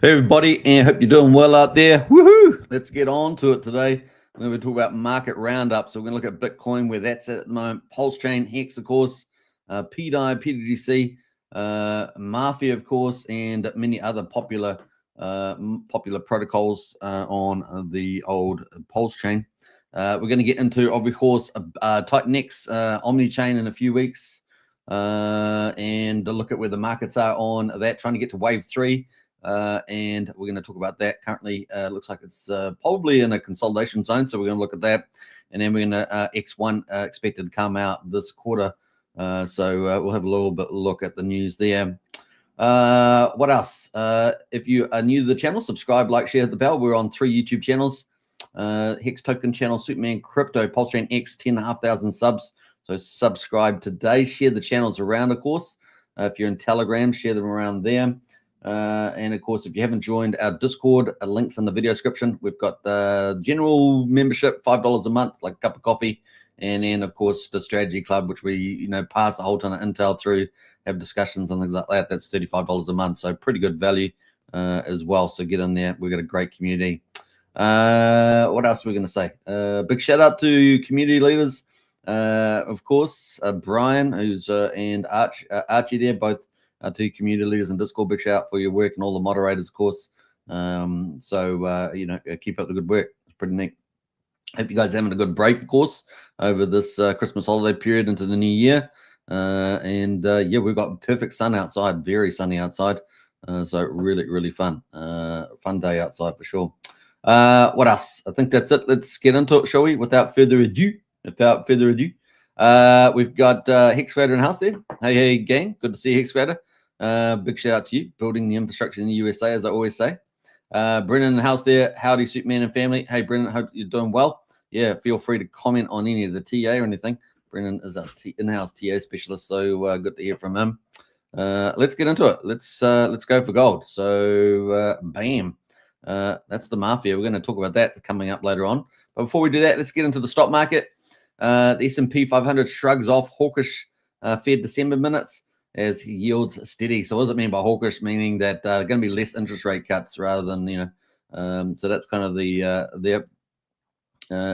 Hey everybody, and hope you're doing well out there. Woohoo! Let's get on to it today. We're going to talk about market roundup. So we're going to look at Bitcoin, where that's at the moment. Pulsechain, Hex, of course, pDAI, pTGC, Mafia, of course, and many other popular protocols on the old Pulsechain. We're going to get into, of course, TitanX, Omni-chain in a few weeks, and look at where the markets are on that, trying to get to wave 3. And we're going to talk about that. Currently, looks like it's probably in a consolidation zone, so we're going to look at that. And then we're going to X1 expected to come out this quarter, so we'll have a little bit look at the news there. What else? If you are new to the channel, subscribe, like, share, hit the bell. We're on 3 YouTube channels: Hex Token channel, Superman Crypto, Pulsechain X, 10,500 subs. So subscribe today. Share the channels around, of course. If you're in Telegram, share them around there. And of course, if you haven't joined our Discord, links in the video description. We've got the general membership, $5 a month, like a cup of coffee, and then of course the strategy club, which we pass a whole ton of intel through, have discussions and things like that. That's $35 a month, so pretty good value as well. So get in there. We've got a great community. What else are we going to say? Big shout out to community leaders, of course, Brian, who's and Archie there, both. To community leaders and Discord, big shout out for your work, and all the moderators, of course. Keep up the good work. It's pretty neat. Hope you guys are having a good break, of course, over this Christmas holiday period into the new year. Yeah, we've got perfect sun outside, very sunny outside. So really, really fun. Fun day outside for sure. What else? I think that's it. Let's get into it, shall we? Without further ado. We've got Hex Creator in house there. Hey, gang. Good to see you, Hex Creator. Big shout out to you, building the infrastructure in the USA, as I always say. Brennan in the house there. Howdy, Superman and family. Hey, Brennan, hope you're doing well. Yeah, feel free to comment on any of the TA or anything. Brennan is our in-house TA specialist, so good to hear from him. Let's get into it. Let's go for gold. So, bam. That's the Mafia. We're going to talk about that coming up later on. But before we do that, let's get into the stock market. The S&P 500 shrugs off hawkish Fed December minutes as yields steady. So what does it mean by hawkish? Meaning that going to be less interest rate cuts rather than, so that's kind of the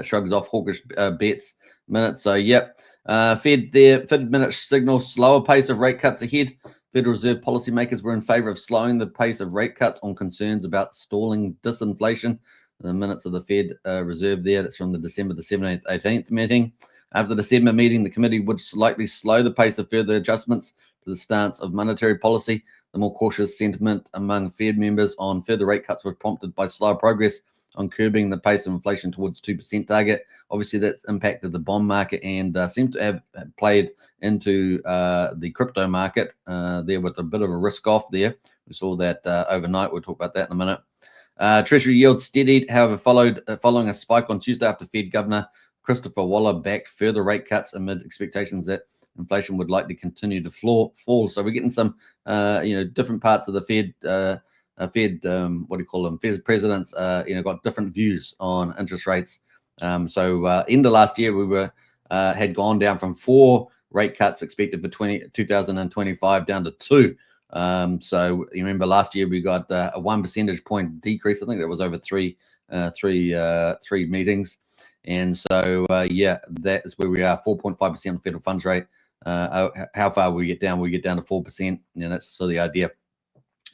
shrugs off hawkish bets minutes. So, yep. Fed minutes signal slower pace of rate cuts ahead. Federal Reserve policymakers were in favor of slowing the pace of rate cuts on concerns about stalling disinflation. The minutes of the Fed Reserve there, that's from the December the 17th, 18th meeting. After the December meeting, the committee would likely slow the pace of further adjustments to the stance of monetary policy. The more cautious sentiment among Fed members on further rate cuts was prompted by slow progress on curbing the pace of inflation towards 2% target. Obviously, that's impacted the bond market and seems to have played into the crypto market there with a bit of a risk off there. We saw that overnight. We'll talk about that in a minute. Treasury yield steadied, however, following a spike on Tuesday after Fed Governor Christopher Waller backed further rate cuts amid expectations that inflation would likely continue to fall. So we're getting some, different parts of the Fed, Fed presidents, got different views on interest rates. So end of last year, we had gone down from 4 rate cuts expected for 2025 down to 2. So you remember last year we got a 1 percentage point decrease. I think that was over three meetings. And so, that is where we are, 4.5% federal funds rate. How far we get down? We get down to 4%. That's sort of the idea.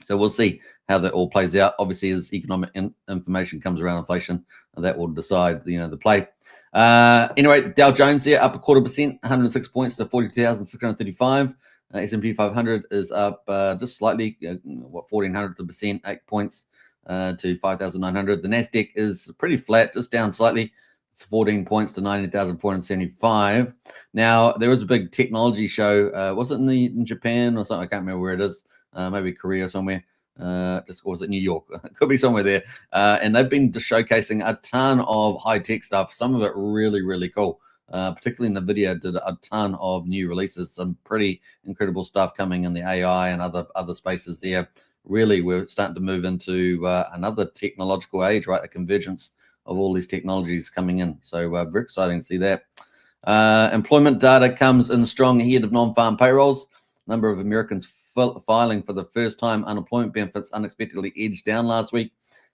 So we'll see how that all plays out. Obviously, as economic information comes around inflation, that will decide, the play. Anyway, Dow Jones here up 0.25%, 106 points to 42,635. S&P 500 is up just slightly, 0.14%, 8 points to 5,900. The Nasdaq is pretty flat, just down slightly. 14 points to 19,475. Now, there was a big technology show. Was it in Japan or something? I can't remember where it is. Maybe Korea somewhere. Or was it New York? It could be somewhere there. And they've been just showcasing a ton of high-tech stuff. Some of it really, really cool. Particularly in NVIDIA did a ton of new releases. Some pretty incredible stuff coming in the AI and other spaces there. Really, we're starting to move into another technological age, right? A convergence of all these technologies coming in. So very exciting to see that. Employment data comes in strong ahead of non-farm payrolls. Number of Americans filing for the first time unemployment benefits unexpectedly edged down last week,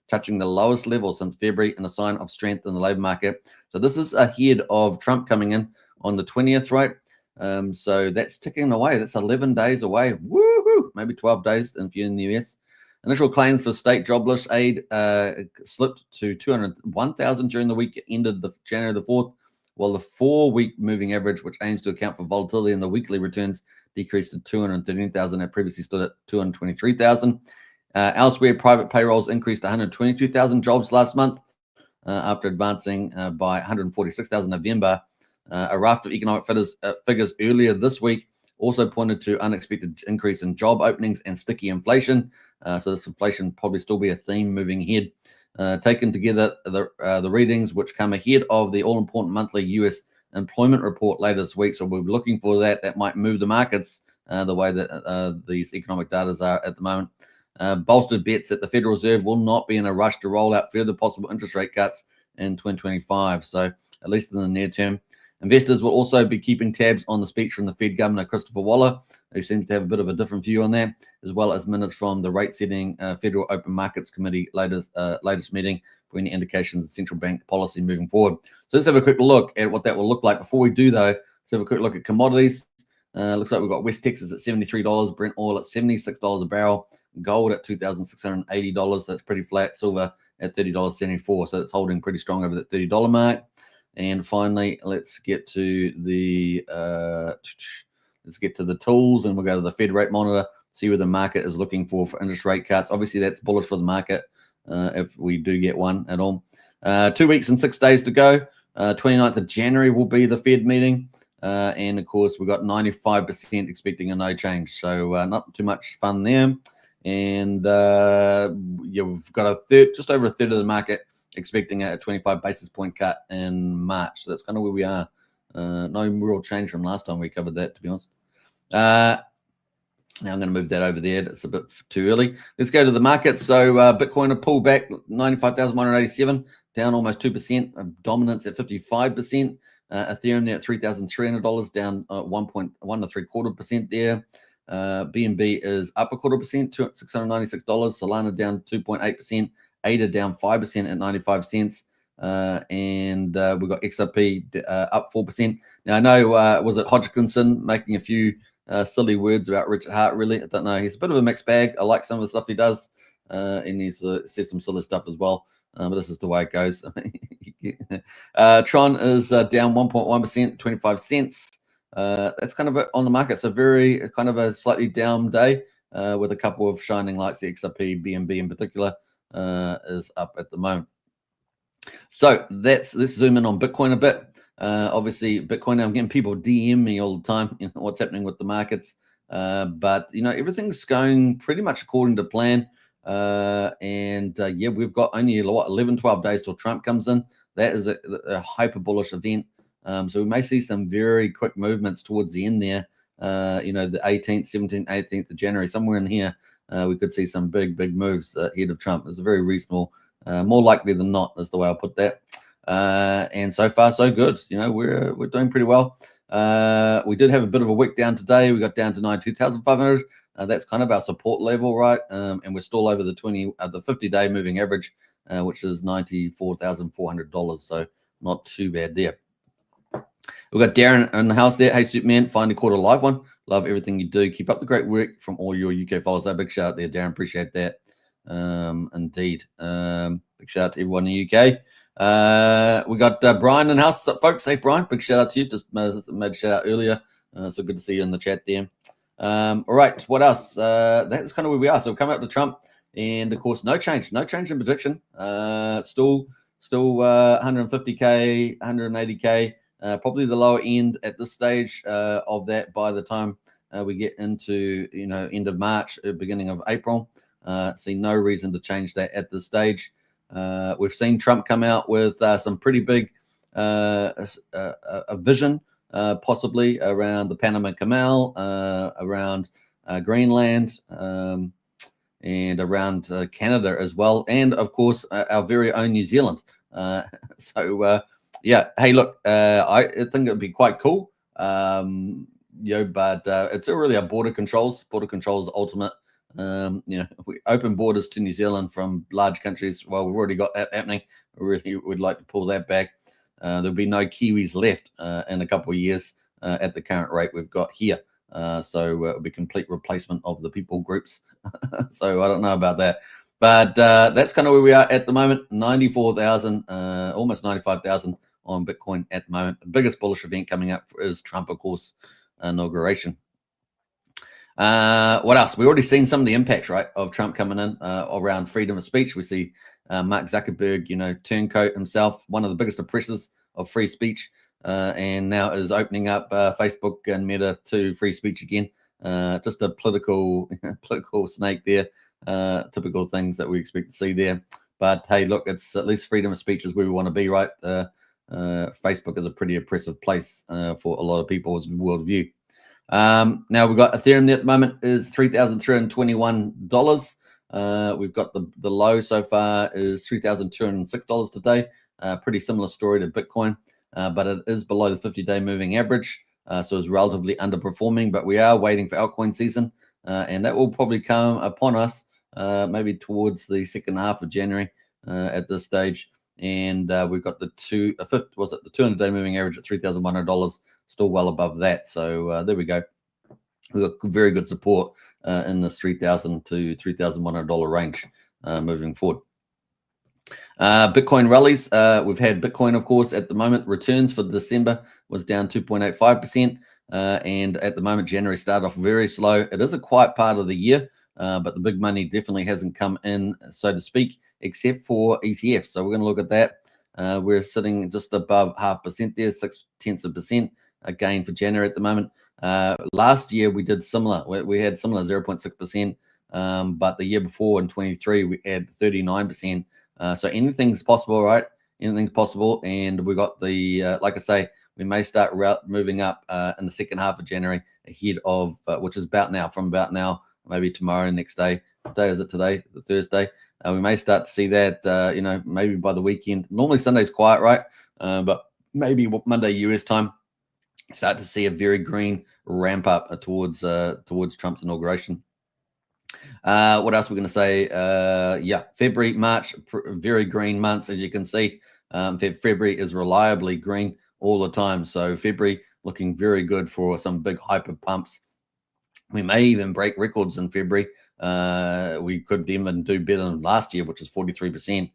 touching the lowest level since February and a sign of strength in the labor market. So this is ahead of Trump coming in on the 20th, right? So that's ticking away. That's 11 days away. Woohoo! Maybe 12 days if you're in the US. Initial claims for state jobless aid slipped to 201,000 during the week ended January the 4th, while the 4-week moving average, which aims to account for volatility in the weekly returns, decreased to 213,000. It previously stood at 223,000. Elsewhere, private payrolls increased 122,000 jobs last month after advancing by 146,000 in November. A raft of economic figures earlier this week also pointed to unexpected increase in job openings and sticky inflation. So this inflation probably still be a theme moving ahead. Taken together, the readings, which come ahead of the all-important monthly U.S. employment report later this week. So we're looking for that. That might move the markets the way that these economic data are at the moment. Bolstered bets that the Federal Reserve will not be in a rush to roll out further possible interest rate cuts in 2025. So at least in the near term. Investors will also be keeping tabs on the speech from the Fed Governor Christopher Waller, who seems to have a bit of a different view on that, as well as minutes from the rate-setting Federal Open Markets Committee latest meeting for any indications of central bank policy moving forward. So let's have a quick look at what that will look like. Before we do, though, let's have a quick look at commodities. Looks like we've got West Texas at $73, Brent oil at $76 a barrel, gold at $2,680. That's pretty flat. Silver at $30.74. So it's holding pretty strong over that $30 mark. And finally, let's get to the tools, and we'll go to the Fed rate monitor, see where the market is looking for interest rate cuts. Obviously, that's bullish for the market if we do get one at all. 2 weeks and 6 days to go. 29th of January will be the Fed meeting. And of course, we've got 95% expecting a no change. So not too much fun there. And yeah, we've got just over a third of the market expecting a 25 basis point cut in March. So that's kind of where we are. No real change from last time we covered that, to be honest. Now I'm going to move that over there. It's a bit too early. Let's go to the market. So Bitcoin a pull back, 95,187, down almost 2%. Dominance at 55%. Ethereum there at $3,300, down 1.175% there. BNB is up 0.25%, $696. Solana down 2.8%. ADA down 5% at 95 cents. And we've got XRP up 4%. Now, I know, was it Hodgkinson making a few silly words about Richard Hart, really? I don't know. He's a bit of a mixed bag. I like some of the stuff he does. And he's says some silly stuff as well. But this is the way it goes. Tron is down 1.1%, 25 cents. That's kind of it on the market. So very kind of a slightly down day with a couple of shining lights. The XRP, BNB in particular, is up at the moment. So let's zoom in on Bitcoin a bit. Obviously, Bitcoin, I'm getting people DM me all the time, you know, what's happening with the markets. But, you know, everything's going pretty much according to plan. Yeah, we've got only 11, 12 days till Trump comes in. That is a hyper bullish event. So we may see some very quick movements towards the end there. You know, the 18th, 17th, 18th of January, somewhere in here, we could see some big moves ahead of Trump. It's a very reasonable, more likely than not, is the way I'll put that. And so far, so good. You know, we're doing pretty well. We did have a bit of a wick down today. We got down to 92,500. That's kind of our support level, right? And we're still over the 50-day moving average, which is $94,400. So not too bad there. We've got Darren in the house there. Hey, Superman, finally caught a live one. Love everything you do. Keep up the great work from all your UK followers. A big shout out there, Darren. Appreciate that. Indeed. Big shout out to everyone in the UK. We got Brian in the house, folks. Hey, Brian, big shout out to you. Just made a shout out earlier. So good to see you in the chat there. All right, what else? That's kind of where we are. So we'll come out to Trump, and of course, no change in prediction. Still 150K, 180K. Probably the lower end at this stage of that by the time we get into, you know, end of March, beginning of April. See no reason to change that at this stage. We've seen Trump come out with some pretty big a vision, possibly around the Panama Canal, around Greenland, and around Canada as well, and of course our very own New Zealand. Yeah, hey, look, I think it would be quite cool but it's really our border controls. Border controls ultimate. We open borders to New Zealand from large countries. Well, we've already got that happening. We really would like to pull that back. There'll be no Kiwis left in a couple of years at the current rate we've got here. So it'll be complete replacement of the people groups. So I don't know about that. But that's kind of where we are at the moment. 94,000, almost 95,000 on Bitcoin at the moment. The biggest bullish event coming up is Trump, of course, inauguration. What else? We've already seen some of the impacts, right, of Trump coming in around freedom of speech. We see Mark Zuckerberg, turncoat himself, one of the biggest oppressors of free speech, and now is opening up Facebook and Meta to free speech again. Just a political snake there. Typical things that we expect to see there. But hey, look, it's at least freedom of speech is where we want to be, right? Facebook is a pretty oppressive place for a lot of people's worldview. Now we've got Ethereum there at the moment is $3,321. We've got the low so far is $3,206 today. Pretty similar story to Bitcoin, but it is below the 50-day moving average. So it's relatively underperforming, but we are waiting for altcoin season, and that will probably come upon us maybe towards the second half of January at this stage. And we've got the 200-day moving average at $3,100, still well above that. So there we go. We've got very good support in this $3,000 to $3,100 range moving forward. Bitcoin rallies. We've had Bitcoin, of course, at the moment. Returns for December was down 2.85%. And at the moment, January started off very slow. It is a quiet part of the year, but the big money definitely hasn't come in, so to speak, except for ETFs. So we're going to look at that. We're sitting just above 0.5% there, 0.6% gain for January at the moment. Last year we did similar. We had similar 0.6%, but the year before in 23 we had 39%. So anything's possible, right? Anything's possible, and we got the like I say, we may start moving up in the second half of January ahead of which is about now, from about now, maybe tomorrow, next day. What day is it today? The Thursday. We may start to see that, maybe by the weekend. Normally Sunday's quiet, right? But maybe Monday US time, start to see a very green ramp up towards Trump's inauguration. What else we're going to say? February, March, very green months, as you can see. February is reliably green all the time. So February looking very good for some big hyper pumps. We may even break records in February. We could even do better than last year, which is 43%.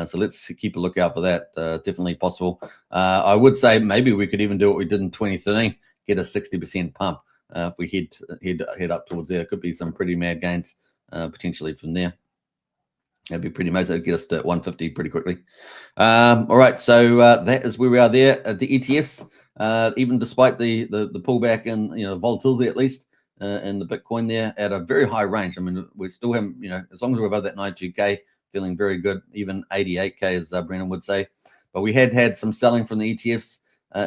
So let's keep a lookout for that. Definitely possible. I would say maybe we could even do what we did in 2013, get a 60% pump. If we head up towards there, it could be some pretty mad gains potentially from there. That'd be pretty amazing. It'd get us to 150 pretty quickly. All right, so that is where we are there. The ETFs, even despite the pullback and volatility at least, and the Bitcoin there at a very high range. I mean, we still have, as long as we're above that 92K, feeling very good, even 88K, as Brennan would say. But we had some selling from the ETFs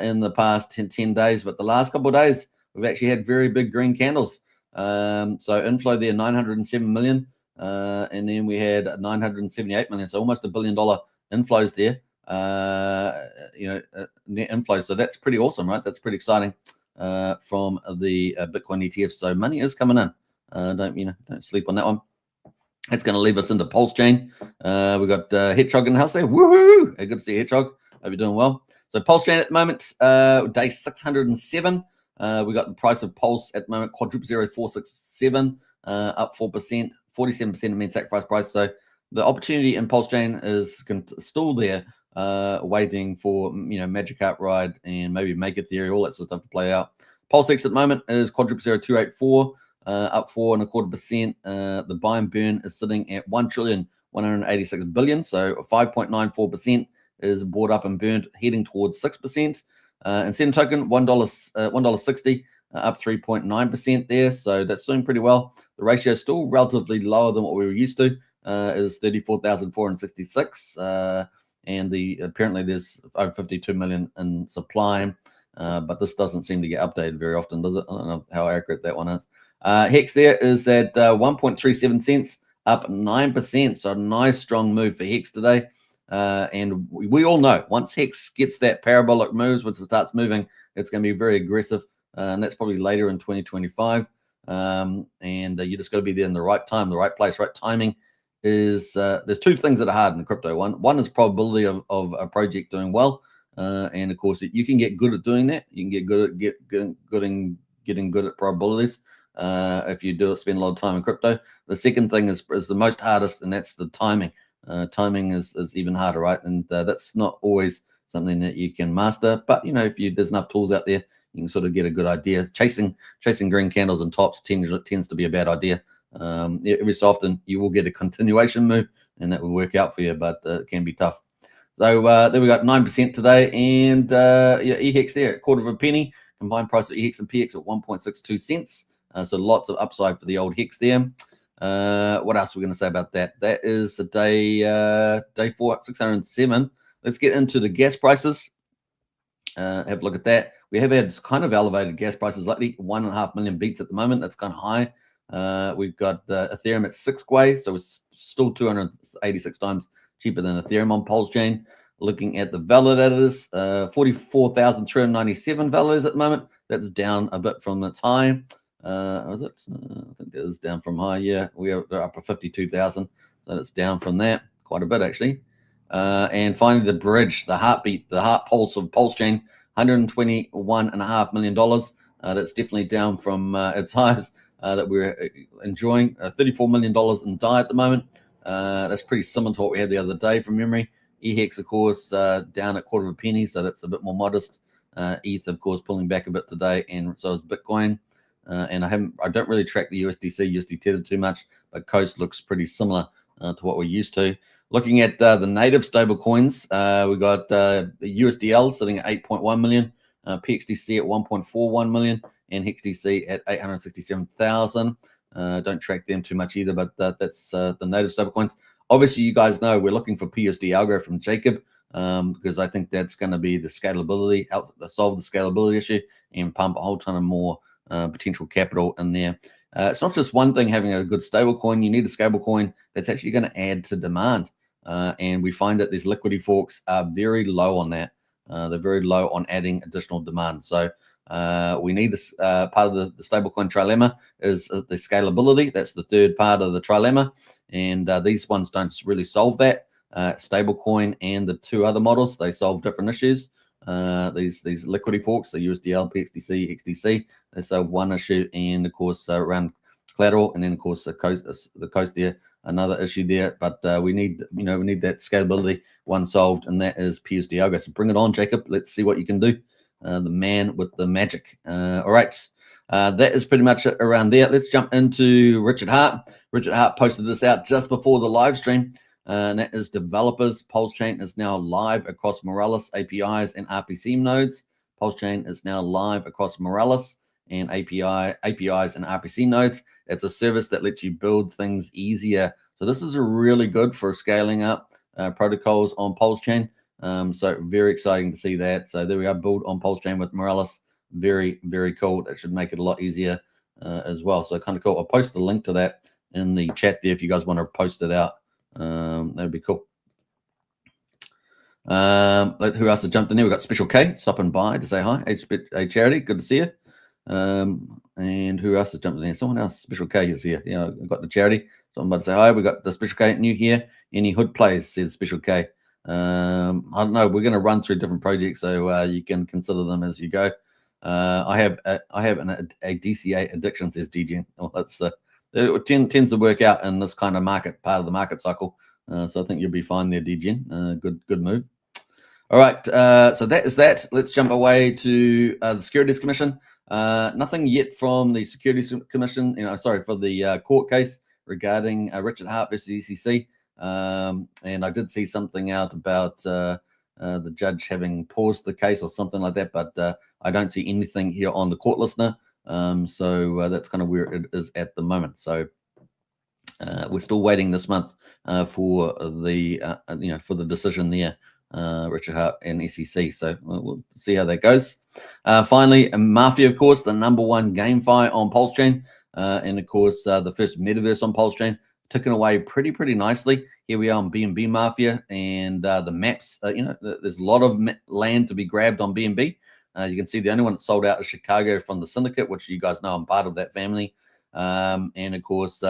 in the past 10 days, but the last couple of days, we've actually had very big green candles. So inflow there, 907 million. And then we had 978 million. So almost $1 billion inflows there, net inflows. So that's pretty awesome, right? That's pretty exciting. From the Bitcoin ETF. So money is coming in. Don't sleep on that one. It's going to leave us into Pulsechain. We've got Hedgehog in the house there. Woohoo! Good to see Hedgehog. Hope you're doing well. So Pulsechain at the moment, day 607. We got the price of Pulse at the moment, quadruple 0467, up 4%, 47% of mean sacrifice price. So the opportunity in Pulsechain is still there. Waiting for Magic Carp Ride and maybe Make It Theory, all that sort of stuff to play out. Pulsex at the moment is quadruple 0284, up 4.25%. The buy and burn is sitting at 1,186 billion, so 5.94% is bought up and burned, heading towards 6%. And Signum token $1.60, up 3.9% there, so that's doing pretty well. The ratio is still relatively lower than what we were used to. Is 34,466. And apparently there's over 52 million in supply, but this doesn't seem to get updated very often, does it? I don't know how accurate that one is. Hex there is at 1.37 cents, up 9%. So a nice strong move for Hex today. And we all know once Hex gets that parabolic moves, once it starts moving, it's going to be very aggressive. and that's probably later in 2025. And you just got to be there in the right time, the right place, right timing. Is there's two things that are hard in crypto. One is probability of a project doing well, and of course you can get good at doing that. You can get good at getting good at probabilities if you spend a lot of time in crypto. The second thing is the most hardest, and that's the timing. Timing is even harder, right? And that's not always something that you can master. But if there's enough tools out there, you can sort of get a good idea. Chasing green candles and tops tends to be a bad idea. Every so often you will get a continuation move, and that will work out for you, but it can be tough. So there we got 9% today, and EHEX there, a quarter of a penny. Combined price of EHEX and PX at 1.62 cents. So lots of upside for the old HEX there. What else are we going to say about that? That is a day 4 at 607. Let's get into the gas prices. Have a look at that. We have had kind of elevated gas prices lately. 1.5 million beats at the moment. That's kind of high. We've got Ethereum at 6 Gwei, so it's still 286 times cheaper than Ethereum on Pulsechain. Looking at the validators, 44,397 validators at the moment. That's down a bit from its high. Was it? I think it is down from high. Yeah, we're up to 52,000. So it's down from that quite a bit, actually. And finally, the bridge, the heartbeat, the heart pulse of Pulsechain, $121.5 million. That's definitely down from its highs that we're enjoying. $34 million in DAI at the moment. That's pretty similar to what we had the other day from memory. EHEX, of course, down at quarter of a penny, so that's a bit more modest. ETH, of course, pulling back a bit today, and so is Bitcoin. And I don't really track the USD Tether too much, but Coast looks pretty similar to what we're used to. Looking at the native stable coins, we got USDL sitting at 8.1 million, PXDC at 1.41 million, and HEXDC at 867,000. Don't track them too much either, but that's the native stable coins. Obviously, you guys know we're looking for PUSD ALGO from Jacob, because I think that's going to be the scalability, help solve the scalability issue, and pump a whole ton of more potential capital in there. It's not just one thing having a good stable coin. You need a stable coin that's actually going to add to demand. And we find that these liquidity forks are very low on that. They're very low on adding additional demand. So we need this part of the stablecoin trilemma is the scalability. That's the third part of the trilemma. And these ones don't really solve that. Stablecoin and the two other models, they solve different issues. These liquidity forks, the USDL, PXDC, XDC, they solve one issue, and of course around collateral, and then of course the coast there, another issue there. But we need that scalability one solved, and that is PUSD ALGO. So bring it on, Jacob. Let's see what you can do. The man with the magic. All right. That is pretty much it around there. Let's jump into Richard Hart. Richard Hart posted this out just before the live stream. And that is developers. Pulsechain is now live across Morales APIs and RPC nodes. Pulsechain is now live across Morales and APIs and RPC nodes. It's a service that lets you build things easier. So this is really good for scaling up protocols on Pulsechain. So very exciting to see that. So there we are, build on Pulsechain with Morales. Very, very cool. That should make it a lot easier as well. So kind of cool. I'll post the link to that in the chat there if you guys want to post it out. That'd be cool. Who else has jumped in there? We've got Special K stopping by to say hi. Hey, Charity, good to see you. And who else has jumped in there? Someone else. Special K is here. Yeah, I've got the Charity. Someone about to say hi. We got the Special K new here. Any hood plays, says Special K. I don't know. We're going to run through different projects, so you can consider them as you go. I have a DCA addiction, says DGen. Well, that's it tends to work out in this kind of market, part of the market cycle. So I think you'll be fine there, DGen. Good move. All right. So that is that. Let's jump away to the Securities Commission. Nothing yet from the Securities Commission. For the court case regarding Richard Hart versus ECC. And I did see something out about the judge having paused the case or something like that, but I don't see anything here on the court listener. So that's kind of where it is at the moment. So we're still waiting this month for the decision there, Richard Hart and SEC. So we'll see how that goes. Finally, Mafia, of course, the #1 GameFi on Pulsechain, and of course the first metaverse on Pulsechain, ticking away pretty nicely. Here we are on BNB Mafia, and the maps. There's a lot of land to be grabbed on BNB. You can see the only one that sold out is Chicago from the syndicate, which you guys know I'm part of that family. And of course,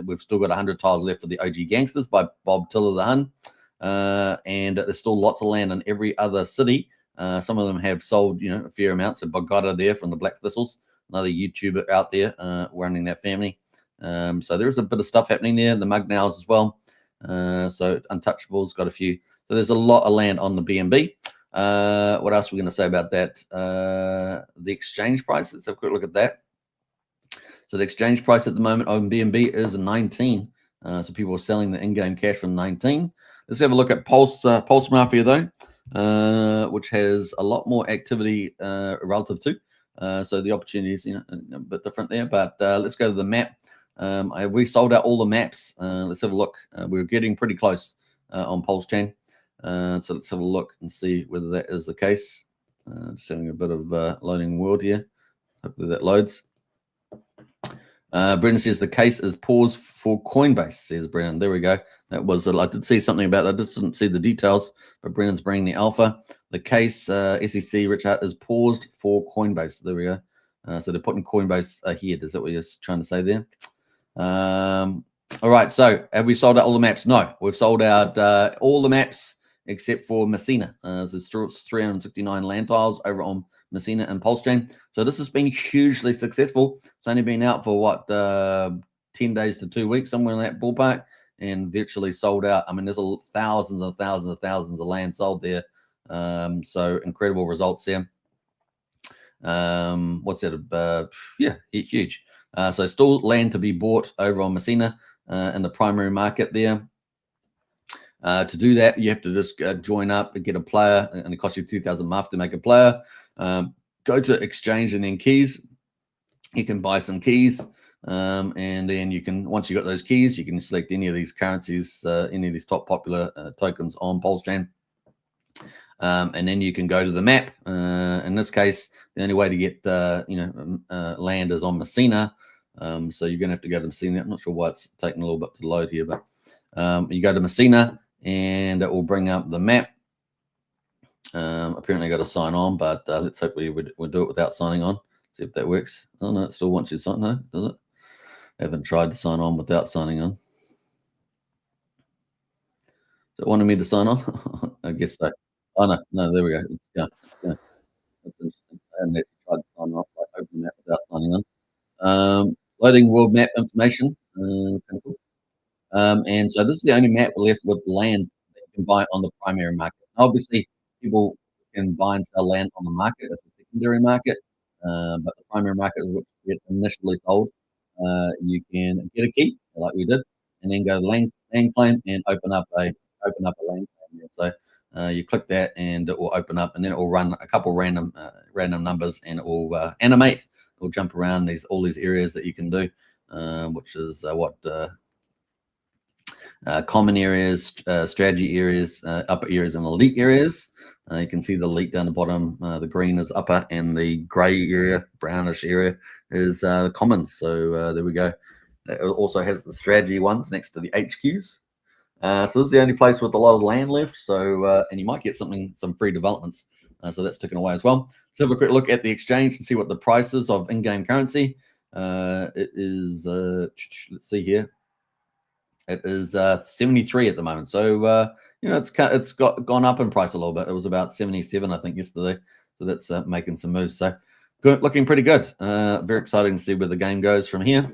we've still got 100 tiles left for the OG Gangsters by Bob Tiller the Hun. And there's still lots of land in every other city. Some of them have sold, a fair amount. So Bogota there from the Black Thistles, another YouTuber out there running that family. So there is a bit of stuff happening there. The Mugnails as well. So Untouchables got a few. So there's a lot of land on the BNB. What else are we going to say about that? The exchange price. Let's have a quick look at that. So the exchange price at the moment on BNB is 19. So people are selling the in-game cash from 19. Let's have a look at Pulse Mafia though, which has a lot more activity relative to. So the opportunities, a bit different there. But let's go to the map. We sold out all the maps. Let's have a look. We're getting pretty close on Pulsechain. So let's have a look and see whether that is the case. Just having a bit of loading world here. Hopefully that loads. Brendan says the case is paused for Coinbase, says Brendan. There we go. That was I did see something about that. I just didn't see the details, but Brendan's bringing the alpha. The case, SEC, Richard, is paused for Coinbase. There we go. So they're putting Coinbase ahead. Is that what you're trying to say there? All right. So have we sold out all the maps? No, we've sold out all the maps except for Messina. There's 369 land tiles over on Messina and Pulsechain. So this has been hugely successful. It's only been out for what 10 days to 2 weeks, somewhere in that ballpark, and virtually sold out. I mean, there's thousands and thousands and thousands of land sold there. So incredible results there. What's that? Yeah, huge. So still land to be bought over on Messina in the primary market there. To do that, you have to just join up and get a player, and it costs you 2,000 MUF to make a player. Go to exchange and then keys. You can buy some keys, and then you can, once you got those keys, you can select any of these currencies, any of these top popular tokens on Pulsechain. And then you can go to the map. In this case, the only way to get land is on Messina. So you're gonna have to go to Messina. I'm not sure why it's taking a little bit to load here, but you go to Messina and it will bring up the map. Apparently I got to sign on, but let's hope we'll do it without signing on. See if that works. Oh no, it still wants you to sign. No, does it? I haven't tried to sign on without signing on. Is it wanting me to sign on? I guess so. Oh no, there we go. Yeah. That's interesting. I haven't actually tried to sign off. I open the map without signing on. Loading world map information. And so this is the only map left with land that you can buy on the primary market. Obviously, people can buy and sell land on the market. That's a secondary market. But the primary market, which gets initially sold, you can get a key like we did, and then go to land claim and open up a land claim. So you click that, and it will open up, and then it will run a couple random numbers, and it will animate. It will jump around all these areas that you can do, which is common areas, strategy areas, upper areas, and elite areas. You can see the elite down the bottom. The green is upper, and the grey area, brownish area, is the commons. So there we go. It also has the strategy ones next to the HQs. So this is the only place with a lot of land left. So and you might get some free developments. So that's taken away as well. Let's have a quick look at the exchange and see what the price is of in-game currency. It is let's see here. It is 73 at the moment. So it's gone up in price a little bit. It was about 77, I think, yesterday. So that's making some moves. So good, looking pretty good. Very exciting to see where the game goes from here.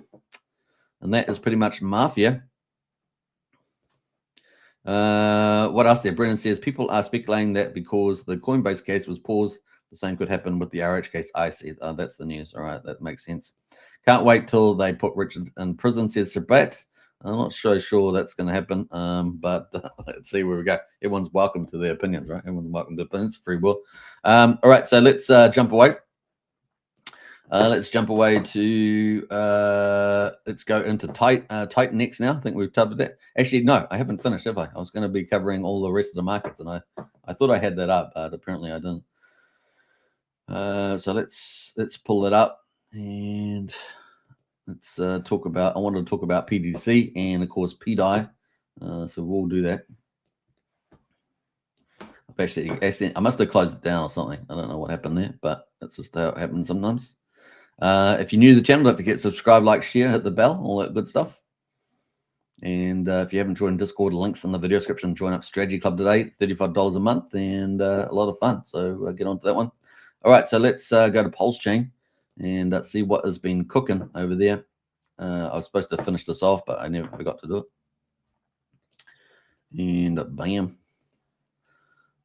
And that is pretty much Mafia. What else there? Brennan says people are speculating that because the Coinbase case was paused, the same could happen with the RH case. I see. That's the news. All right, that makes sense. Can't wait till they put Richard in prison, says Sabat. I'm not so sure that's going to happen, but let's see where we go. Everyone's welcome to their opinions, right? Everyone's welcome to opinions. Free will. All right, so let's jump away. Let's jump away to let's go into TitanX now. I think we've covered that. Actually, no, I haven't finished, have I? I was going to be covering all the rest of the markets, and I thought I had that up, but apparently I didn't. So let's pull it up and let's talk about. I wanted to talk about pTGC and of course pDAI. So we'll do that. Actually, I must have closed it down or something. I don't know what happened there, but that's just how it happens sometimes. If you're new to the channel, don't forget to subscribe, like, share, hit the bell, all that good stuff. And if you haven't joined Discord, links in the video description. Join up Strategy Club today, $35 a month, and a lot of fun. So get on to that one. All right, so let's go to Pulsechain and see what has been cooking over there. I was supposed to finish this off, but I never forgot to do it. And bam.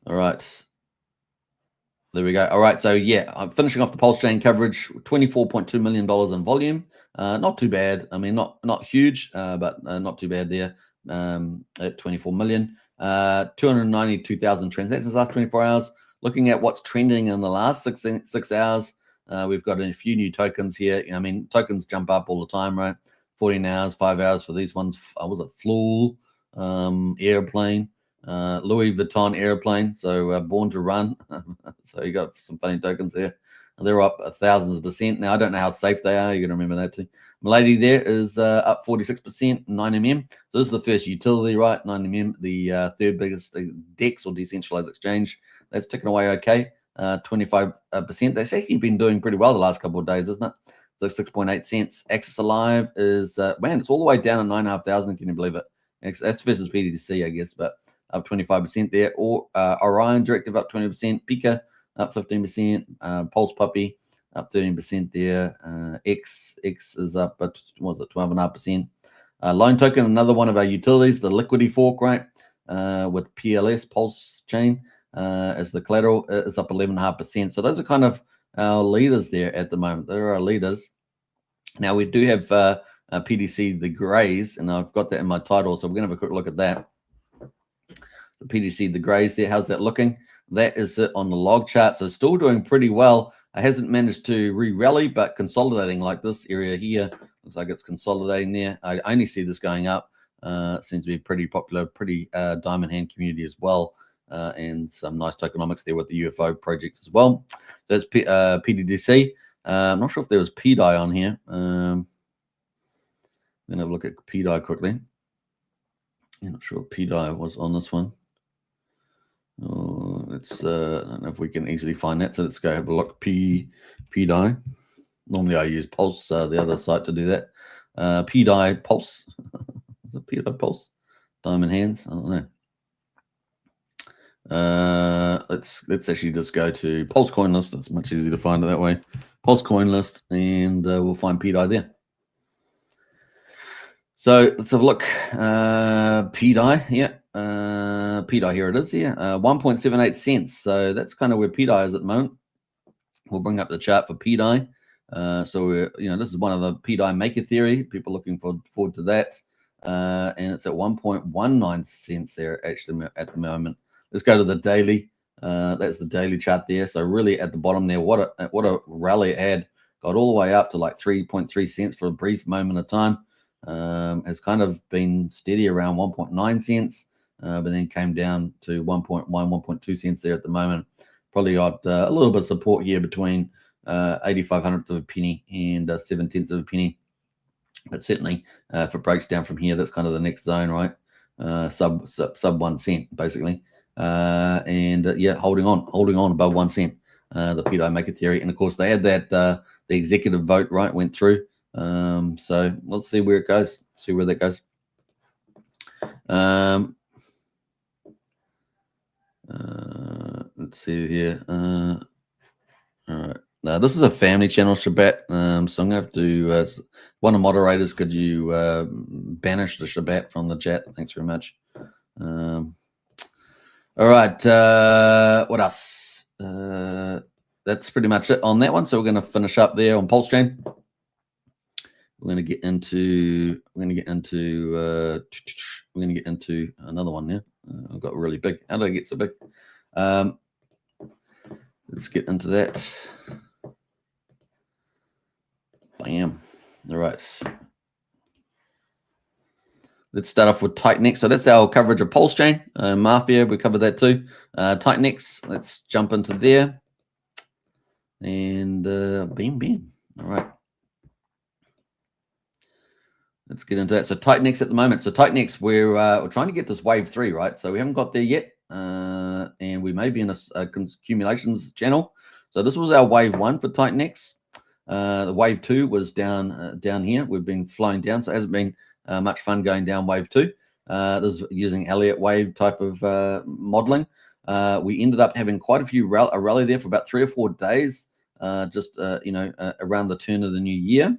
All right. There we go. All right. So, yeah, I'm finishing off the Pulsechain coverage, $24.2 million in volume. Not too bad. I mean, not huge, but not too bad there at 24 million. 292,000 transactions last 24 hours. Looking at what's trending in the last six hours, we've got a few new tokens here. I mean, tokens jump up all the time, right? 14 hours, 5 hours for these ones. Was it Flool, Airplane, Louis Vuitton Airplane? So Born to Run. So you got some funny tokens there. They're up 1,000%. Now, I don't know how safe they are. You're going to remember that too. Milady there is up 46%, 9mm. So this is the first utility, right? 9mm, the third biggest DEX or decentralized exchange. That's ticking away okay. 25%. That's actually been doing pretty well the last couple of days, isn't it? So 6.8 cents. Access Alive is, man, it's all the way down to 9,500. Can you believe it? That's versus pTGC, I guess, but up 25% there. Or Orion Directive up 20%. Pika up 15%. Pulse Puppy up 13% there. X is up, what was it, 12.5%. Loan Token, another one of our utilities, the liquidity fork, right? With PLS, Pulsechain, as the collateral, is up 11.5%. So those are kind of our leaders there at the moment. They're our leaders. Now we do have pDC, the grays, and I've got that in my title, so we're going to have a quick look at that. The pDC, the grays there, how's that looking? That is it on the log chart, so still doing pretty well. It hasn't managed to re-rally, but consolidating like this area here. Looks like it's consolidating there. I only see this going up. It seems to be pretty popular, pretty diamond hand community as well. And some nice tokenomics there with the UFO projects as well. That's pTGC. I'm not sure if there was pDAI on here. I'm going to have a look at pDAI quickly. I'm not sure if pDAI was on this one. Oh, let's I don't know if we can easily find that. So let's go have a look. pDAI. Normally I use Pulse, the other site, to do that. pDAI Pulse. Is it pDAI Pulse? Diamond hands. I don't know. Let's actually just go to Pulse Coin List. It's much easier to find it that way. Pulse Coin List, and we'll find pDAI there. So let's have a look. pDAI, yeah. pDAI, here it is here. 1.78 cents. So that's kind of where pDAI is at the moment. We'll bring up the chart for pDAI. So we're, this is one of the pDAI maker theory. People looking forward to that. And it's at 1.19 cents there actually at the moment. Let's go to the daily. That's the daily chart there. So really at the bottom there, what a rally it had. Got all the way up to like 3.3 cents for a brief moment of time. Has kind of been steady around 1.9 cents, but then came down to 1.1, 1.2 cents there at the moment. Probably got a little bit of support here between 85/100ths of a penny and 7/10ths of a penny. But certainly, if it breaks down from here, that's kind of the next zone, right? Sub 1 cent, basically. Yeah, holding on above 1 cent. The pDAI maker theory, and of course they had that the executive vote, right, went through. So let's see where it goes. See where that goes. Let's see here. All right. Now this is a family channel, Shabbat. So I'm gonna have to. One of the moderators, could you banish the Shabbat from the chat? Thanks very much. All right. What else? That's pretty much it on that one. So we're going to finish up there on Pulsechain. We're going to get into another one now. I've got really big. How did I get so big? Let's get into that. Bam. All right. Let's start off with TitanX. So that's our coverage of Pulsechain. Mafia, we covered that too. TitanX, let's jump into there. And bam. All right. Let's get into that. So TitanX at the moment. So TitanX, we're trying to get this wave 3, right? So we haven't got there yet. and we may be in a accumulations channel. So this was our wave 1 for TitanX. The wave 2 was down here. We've been flowing down, so it hasn't been much fun going down wave 2. This is using Elliott wave type of modeling. We ended up having quite a few a rally there for about 3 or 4 days, just around the turn of the new year,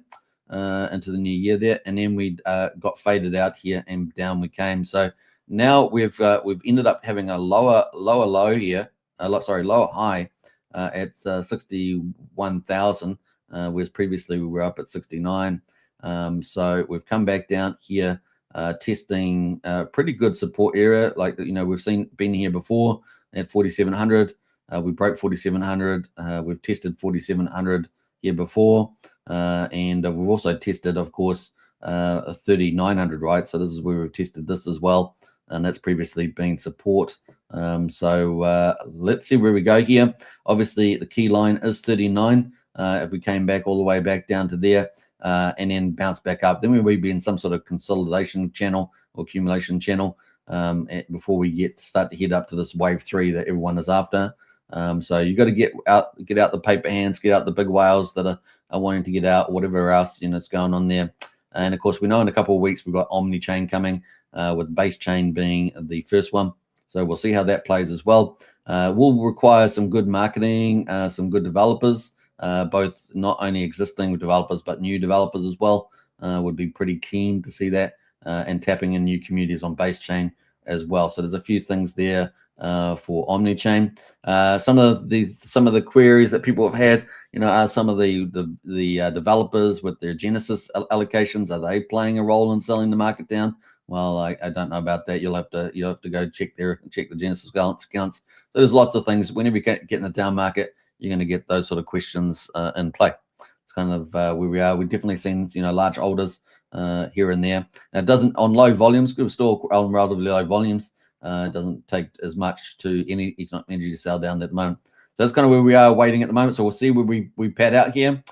into the new year there, and then we got faded out here and down we came. So now we've ended up having a lower low here, lower high at 61,000, whereas previously we were up at 69. So we've come back down here, testing pretty good support area. Like, we've been here before at 4,700. We broke 4,700. We've tested 4,700 here before, and we've also tested, of course, 3,900, right? So this is where we've tested this as well, and that's previously been support. So let's see where we go here. Obviously, the key line is 39. If we came back all the way back down to there, and then bounce back up, then we would be in some sort of consolidation channel or accumulation channel before we start to head up to this wave 3 that everyone is after. So you got to get out the paper hands, get out the big whales that are wanting to get out, whatever else is going on there. And of course, we know in a couple of weeks we've got Omni Chain coming, with base chain being the first one. So we'll see how that plays as well. We'll require some good marketing, some good developers, both not only existing developers but new developers as well. Would be pretty keen to see that, and tapping in new communities on base chain as well. So there's a few things there for Omnichain. Some of the queries that people have had, are some of the developers with their Genesis allocations, are they playing a role in selling the market down? Well, I don't know about that. You'll have to go check the Genesis accounts. So there's lots of things. Whenever you get in the down market, you're going to get those sort of questions in play. It's kind of where we are. We've definitely seen large orders here and there. Now, it doesn't, on low volumes, we're still on relatively low volumes. It doesn't take as much to any energy to sell down at the moment. So that's kind of where we are waiting at the moment. So we'll see where we pad out here.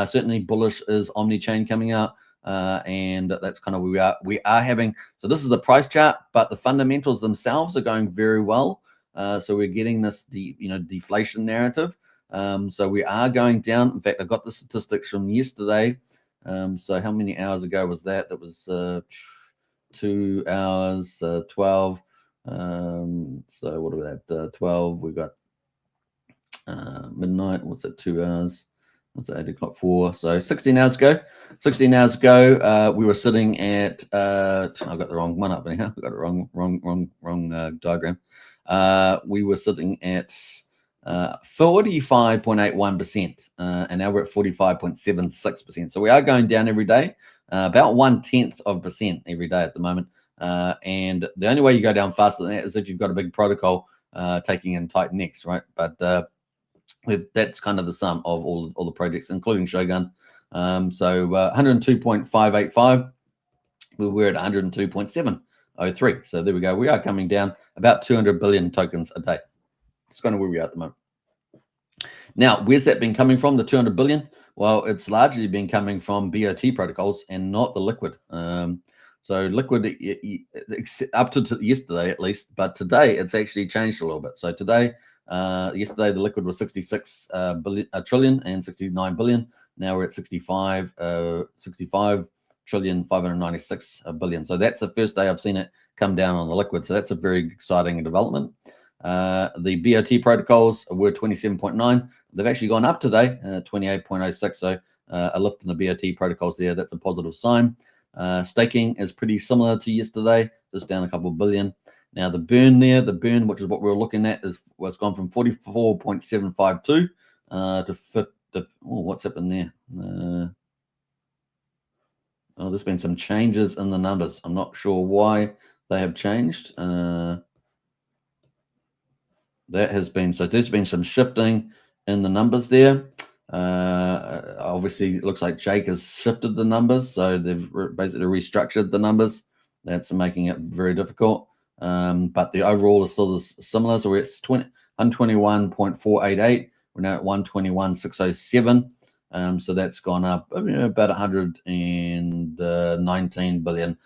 Certainly bullish is Omni-Chain coming out. And that's kind of where we are. We are having, so this is the price chart, but the fundamentals themselves are going very well. So we're getting this deflation narrative. So we are going down. In fact, I got the statistics from yesterday. So how many hours ago was that? That was 2 hours, 12. So what about that? 12. We got midnight. What's that? 2 hours. What's that? 8 o'clock 4. So 16 hours ago. 16 hours ago, we were sitting at. I got the wrong one up anyhow. I got the wrong diagram. We were sitting at 45.81%, and now we're at 45.76%. So we are going down every day, about 0.1% every day at the moment. And the only way you go down faster than that is if you've got a big protocol taking in TitanX, right? But that's kind of the sum of all the projects, including Shogun. So 102.585. We were at 102.703. So there we go. We are coming down about 200 billion tokens a day. It's kind of where we are at the moment. Now, where's that been coming from, the 200 billion? Well, it's largely been coming from BOT protocols and not the Liquid. So Liquid, up to yesterday at least, but today it's actually changed a little bit. So today, yesterday the Liquid was 66 trillion and 69 billion. Now we're at 65 trillion 596 billion. So that's the first day I've seen it come down on the Liquid. So that's a very exciting development. The BOT protocols were 27.9. They've actually gone up today, 28.06. So a lift in the BOT protocols there. That's a positive sign. Staking is pretty similar to yesterday, just down a couple of billion. Now the burn, which is what we're looking at, was gone from 44.752 to 50. Oh, what's happened there? There's been some changes in the numbers. I'm not sure why they have changed. That has been, so there's been some shifting in the numbers there. Obviously, it looks like Jake has shifted the numbers, so they've basically restructured the numbers. That's making it very difficult. But the overall is still similar. So we're at 121.488. We're now at 121.607. So that's gone up about 119 billion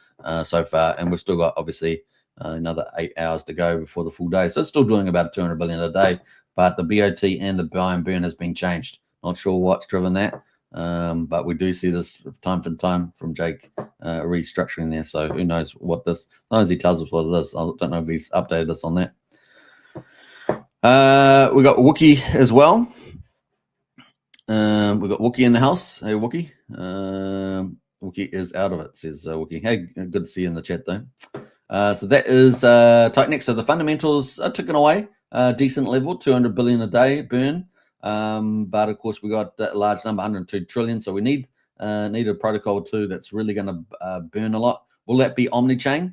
so far, and we've still got obviously another 8 hours to go before the full day. So it's still doing about 200 billion a day, but the BOT and the buy and burn has been changed. Not sure what's driven that, but we do see this time for time from Jake restructuring there. So who knows what this, as long as he tells us what it is. I don't know if he's updated us on that. We got Wookie as well. We got Wookie in the house. Hey, Wookie. Wookie is out of it, says Wookie. Hey, good to see you in the chat, though. So that is TitanX. So the fundamentals are ticking away. Decent level, 200 billion a day burn. But of course, we got a large number, 102 trillion. So we need a protocol too that's really going to burn a lot. Will that be Omnichain?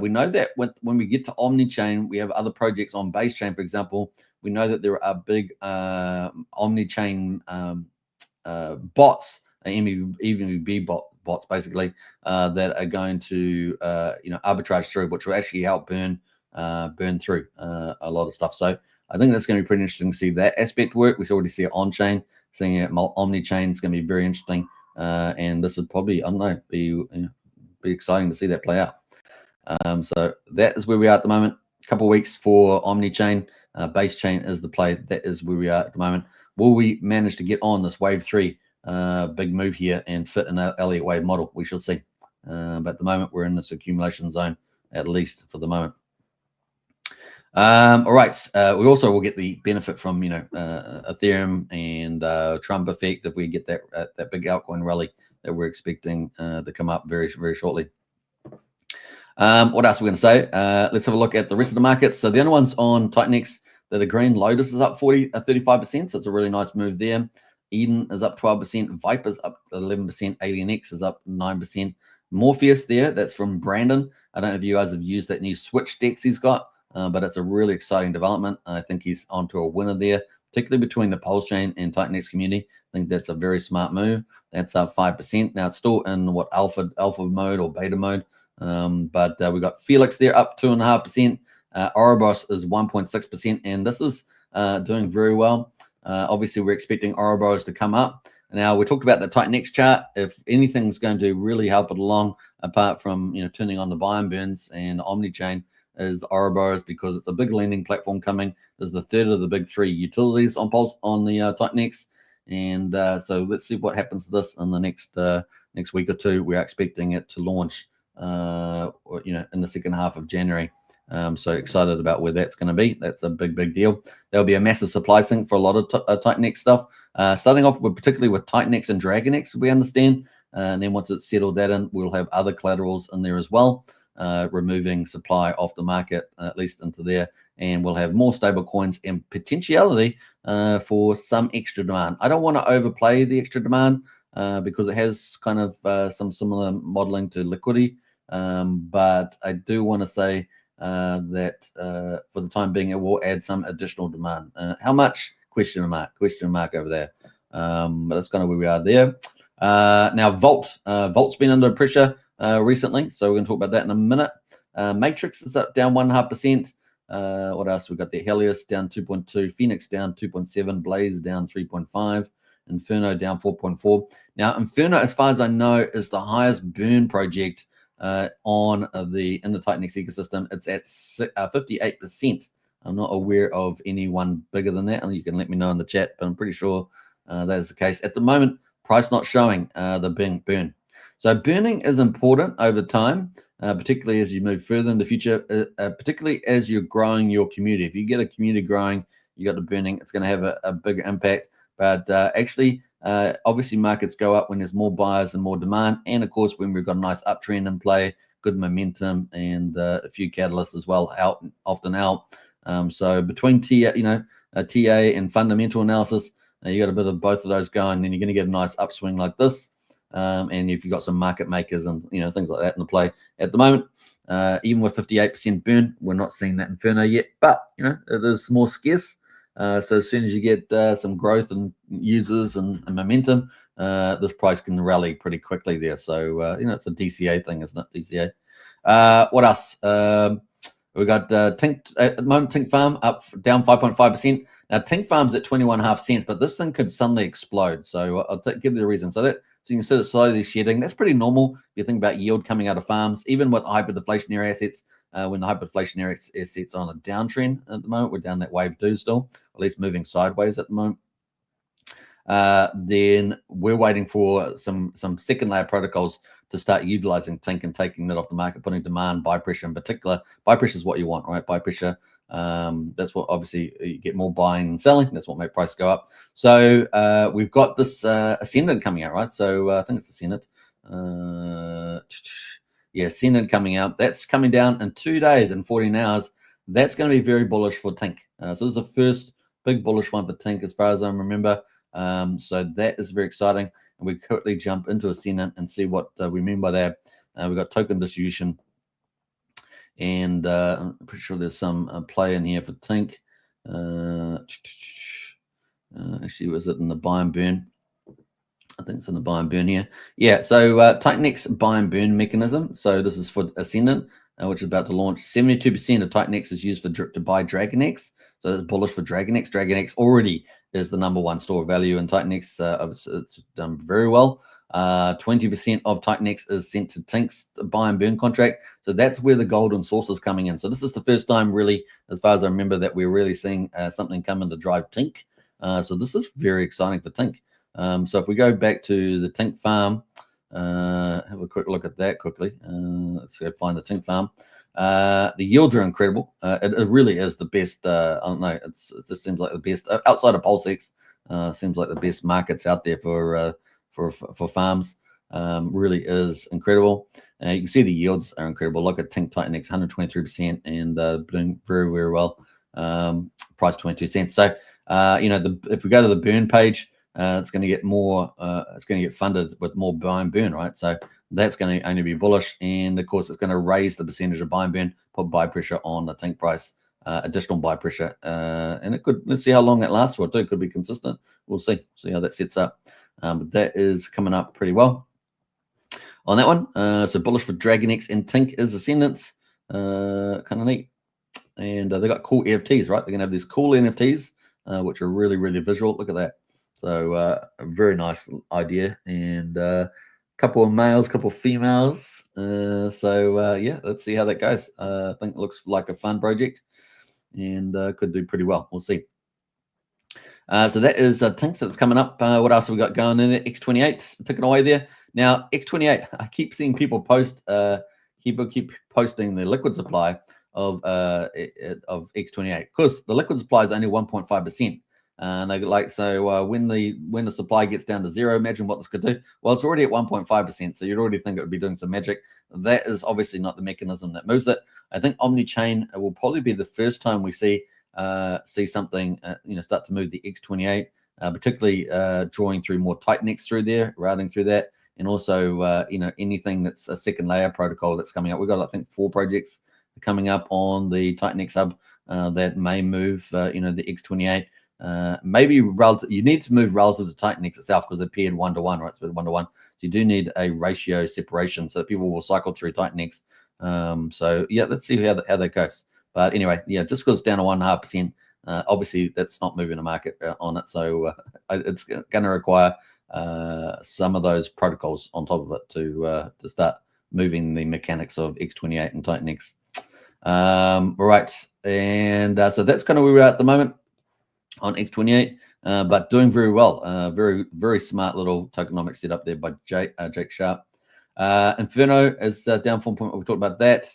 We know that when we get to Omnichain, we have other projects on base chain, for example. We know that there are big Omnichain bots, EVB bots, basically, that are going to arbitrage through, which will actually help burn through a lot of stuff. So I think that's going to be pretty interesting to see that aspect work. We already see it on chain, seeing it Omnichain is going to be very interesting, and this would probably, I don't know, be exciting to see that play out. So that is where we are at the moment. A couple of weeks for Omnichain. Base chain is the play. That is where we are at the moment. Will we manage to get on this wave 3 big move here and fit in our Elliott wave model? We shall see. But at the moment, we're in this accumulation zone, at least for the moment. All right. We also will get the benefit from Ethereum and Trump effect if we get that big altcoin rally that we're expecting to come up very, very shortly. What else are we going to say? Let's have a look at the rest of the markets. So the only ones on TitanX that are green, Lotus is up 35%. So it's a really nice move there. Eden is up 12%. Viper's up 11%. AlienX is up 9%. Morpheus there, that's from Brandon. I don't know if you guys have used that new switch DEX he's got, but it's a really exciting development. I think he's onto a winner there, particularly between the Pulsechain and TitanX community. I think that's a very smart move. That's up 5%. Now it's still in what alpha mode or beta mode. But we got Felix there up 2.5%. Ouroboros is 1.6%, and this is doing very well. Obviously, we're expecting Ouroboros to come up. Now we talked about the TitanX chart. If anything's going to really help it along, apart from turning on the buy and burns and Omnichain, is Ouroboros, because it's a big lending platform coming. There's the third of the big 3 utilities on the TitanX, and so let's see what happens to this in the next week or two. We're expecting it to launch in the second half of January. So excited about where that's going to be. That's a big deal. There'll be a massive supply sink for a lot of TitanX stuff, starting off particularly with TitanX and DragonX, we understand, and then once it's settled that in, we'll have other collaterals in there as well, removing supply off the market, at least into there, and we'll have more stable coins and potentiality for some extra demand. I don't want to overplay the extra demand because it has kind of some similar modeling to liquidity, but I do want to say that for the time being, it will add some additional demand. How much? Question mark over there. But that's kind of where we are there. Now, Volt's been under pressure recently, so we're going to talk about that in a minute. Matrix is up down 1.5%. What else we got there? Helios down 2.2, Phoenix down 2.7, Blaze down 3.5, Inferno down 4.4. Now, Inferno, as far as I know, is the highest burn project in the TitanX ecosystem. It's at 58%. I'm not aware of anyone bigger than that, and you can let me know in the chat, but I'm pretty sure that is the case. At the moment, price not showing the burn. So burning is important over time, particularly as you move further in the future, particularly as you're growing your community. If you get a community growing, you got the burning, it's going to have a bigger impact. But actually, obviously, markets go up when there's more buyers and more demand, and of course, when we've got a nice uptrend in play, good momentum, and a few catalysts as well, often out. So between TA and fundamental analysis, you got a bit of both of those going, then you're going to get a nice upswing like this. And if you've got some market makers and things like that in the play at the moment, even with 58% burn, we're not seeing that Inferno yet, but it is more scarce. So as soon as you get some growth and users and momentum, this price can rally pretty quickly there. So it's a DCA thing, isn't it? DCA. What else? We got Tink at the moment. Tink Farm down 5.5%. Now Tink Farm's at 21.5 cents, but this thing could suddenly explode. So I'll give you the reason. So you can see it slowly shedding. That's pretty normal. If you think about yield coming out of farms, even with hyperdeflationary assets, when the hyperinflationary assets are on a downtrend at the moment. We're down that wave 2 still, at least moving sideways at the moment. Then we're waiting for some second layer protocols to start utilizing Tink and taking that off the market, putting demand, buy pressure in particular. Buy pressure is what you want, right? Buy pressure. That's what obviously you get more buying and selling. That's what makes price go up. So we've got this Ascendant coming out, right? So I think it's Ascendant. Yeah, Ascendant coming out. That's coming down in 2 days and 14 hours. That's going to be very bullish for Tink. So this is the first big bullish one for Tink as far as I remember. So that is very exciting. And we quickly jump into Ascendant and see what we mean by that. We've got token distribution. And I'm pretty sure there's some play in here for Tink. Actually, was it in the buy and burn? I think it's in the buy and burn here. Yeah, so TitanX buy and burn mechanism. So this is for Ascendant, which is about to launch. 72% of TitanX is used to buy DragonX. So it's bullish for DragonX. DragonX already is the #1 store of value, and TitanX it's done very well. 20% of TitanX is sent to Tink's buy and burn contract. So that's where the golden source is coming in. So this is the first time really, as far as I remember, that we're really seeing something come in to drive Tink. So this is very exciting for Tink. So if we go back to the Tink farm, have a quick look at that quickly. Let's go find the Tink farm. The yields are incredible. It really is the best. I don't know. It just seems like the best outside of Pulsechain. Seems like the best markets out there for farms. Really is incredible. You can see the yields are incredible. Look at Tink TitanX, 123%, and doing very, very well. Price 22 cents. So if we go to the burn page, it's going to get more. It's going to get funded with more buy and burn, right? So that's going to only be bullish, and of course, it's going to raise the percentage of buy and burn, put buy pressure on the Tink price, additional buy pressure, and it could. Let's see how long that lasts for. It could be consistent. We'll see how that sets up. But that is coming up pretty well on that one. So bullish for DragonX and Tink is Ascendants. Kind of neat, and they got cool NFTs, right? They're going to have these cool NFTs, which are really, really visual. Look at that. So a very nice idea, and a couple of males, couple of females. Yeah, let's see how that goes. I think it looks like a fun project, and could do pretty well. We'll see. So that is Tink. So it's coming up. What else have we got going in there? X28 ticking away there. Now X28, I keep seeing people post. People keep posting the liquid supply of X28 because the liquid supply is only 1.5%. And they like, so when the supply gets down to 0, imagine what this could do. Well, it's already at 1.5%, so you'd already think it would be doing some magic. That is obviously not the mechanism that moves it. I think Omni-chain will probably be the first time we see something start to move the X28, particularly drawing through more TitanX through there, routing through that, and also anything that's a second layer protocol that's coming up. We've got, I think, 4 projects coming up on the TitanX hub that may move the X28. Maybe relative, you need to move relative to TitanX itself because they're paired 1-to-1, right? So 1-to-1. So you do need a ratio separation so that people will cycle through TitanX. So yeah, let's see how that goes. But anyway, yeah, just because it's down to 1.5%, obviously that's not moving the market on it. So it's going to require some of those protocols on top of it to start moving the mechanics of X28 and TitanX. Right, and so that's kind of where we're at the moment on X28, but doing very well. Very, very smart little tokenomics setup there by Jake Sharp. Inferno is down 4 point. We talked about that.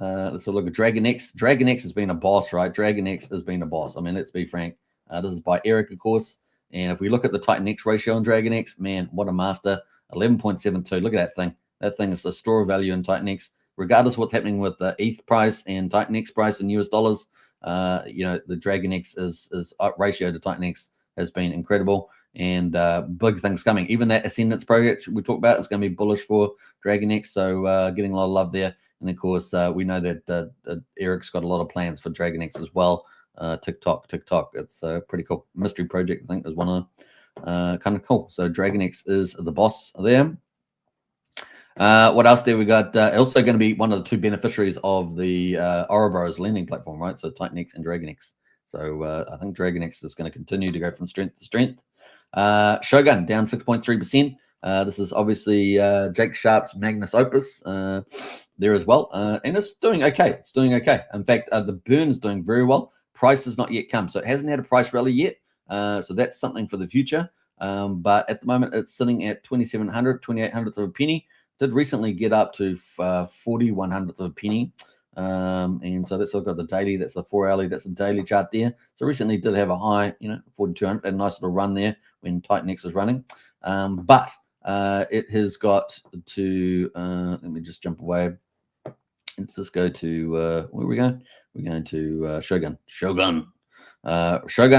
Let's have a look at DragonX. DragonX has been a boss, right? DragonX has been a boss. I mean, let's be frank. This is by Eric, of course. And if we look at the TitanX ratio on DragonX, man, what a master. 11.72. Look at that thing. That thing is the store of value in TitanX. Regardless of what's happening with the ETH price and TitanX price in US dollars, the DragonX is ratio to TitanX has been incredible, and big things coming. Even that Ascendance project we talked about is going to be bullish for DragonX, so getting a lot of love there. And of course, we know that Eric's got a lot of plans for DragonX as well. TikTok, it's a pretty cool mystery project. I think is one of them. Kind of cool. So DragonX is the boss there. What else there we got? Also going to be one of the 2 beneficiaries of the Ouroboros lending platform, right? So TitanX and DragonX. So I think DragonX is going to continue to go from strength to strength. Shogun down 6.3%. This is obviously Jake Sharp's Magnus Opus. there as well, and it's doing okay. It's doing okay. In fact, the burn is doing very well. Price has not yet come, so it hasn't had a price rally yet. So that's something for the future. But at the moment, it's sitting at 2,700, 2,800th of a penny. Did recently get up to 4,100th of a penny. And so that's all got the daily. That's the 4 hourly. That's the daily chart there. So recently did have a high, 4,200, a nice little run there when TitanX was running. But it has got to, let me just jump away. Let's just go to, where are we going? We're going to Shogun. Shogun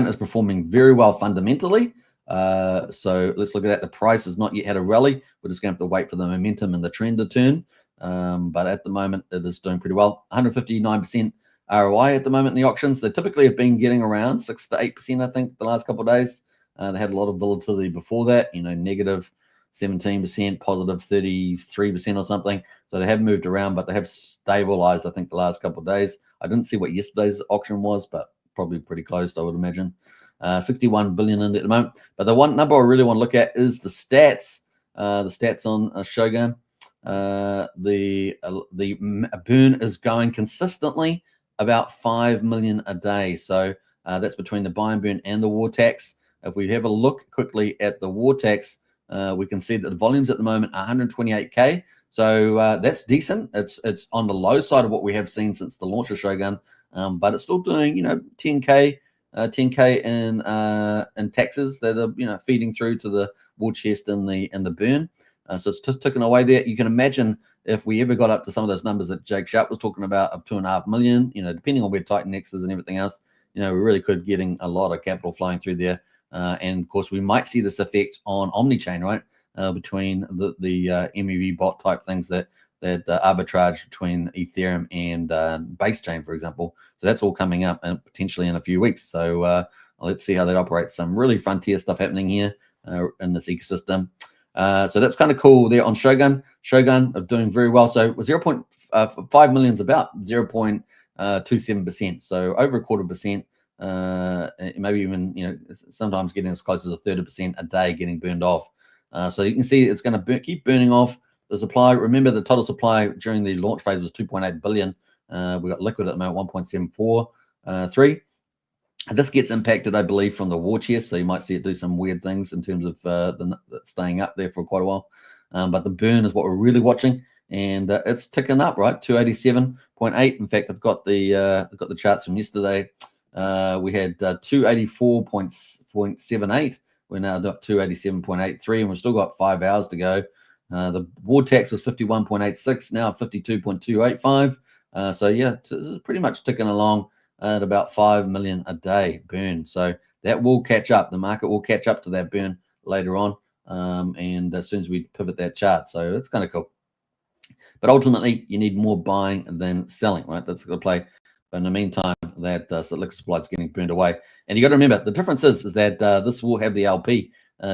is performing very well fundamentally. So let's look at that. The price has not yet had a rally. We're just going to have to wait for the momentum and the trend to turn. But at the moment, it is doing pretty well. 159% ROI at the moment in the auctions. They typically have been getting around 6 to 8%, I think, the last couple of days. They had a lot of volatility before that, negative 17%, positive 33% or something. So they have moved around, but they have stabilized, I think, the last couple of days. I didn't see what yesterday's auction was, but probably pretty close, I would imagine. 61 billion in at the moment. But the one number I really want to look at is the stats. The stats on Shogun. The burn is going consistently about 5 million a day. So that's between the buy and burn and the war tax. If we have a look quickly at the war tax, we can see that the volumes at the moment are 128k. So that's decent. It's on the low side of what we have seen since the launch of Shogun, but it's still doing 10k in taxes that are feeding through to the war chest and the burn. So it's just ticking away there. You can imagine if we ever got up to some of those numbers that Jake Sharp was talking about of 2.5 million, depending on where TitanX is and everything else, we really could getting a lot of capital flowing through there. And of course, we might see this effect on OmniChain, right? Between the MEV bot type things that arbitrage between Ethereum and base chain, for example. So that's all coming up and potentially in a few weeks. So let's see how that operates. Some really frontier stuff happening here in this ecosystem. So that's kind of cool there on Shogun. Shogun are doing very well. So 0.5 million is about 0.27%. So over a 0.25%, maybe even sometimes getting as close as a 30% a day getting burned off. So you can see it's going to keep burning off the supply. Remember, the total supply during the launch phase was 2.8 billion. We got liquid at the moment 1.743. This gets impacted, I believe, from the war chest, so you might see it do some weird things in terms of the staying up there for quite a while. But the burn is what we're really watching, and it's ticking up, right? 287.8. In fact, I've got the charts from yesterday. We had 284.78. We're now at 287.83, and we've still got 5 hours to go. The war tax was 51.86, now 52.285. So yeah, this is pretty much ticking along at about 5 million a day burn. So that will catch up. The market will catch up to that burn later on, and as soon as we pivot that chart. So it's kind of cool. But ultimately, you need more buying than selling, right? That's going to play. But in the meantime, that liquid supply is getting burned away. And you got to remember, the difference is that this will have the LP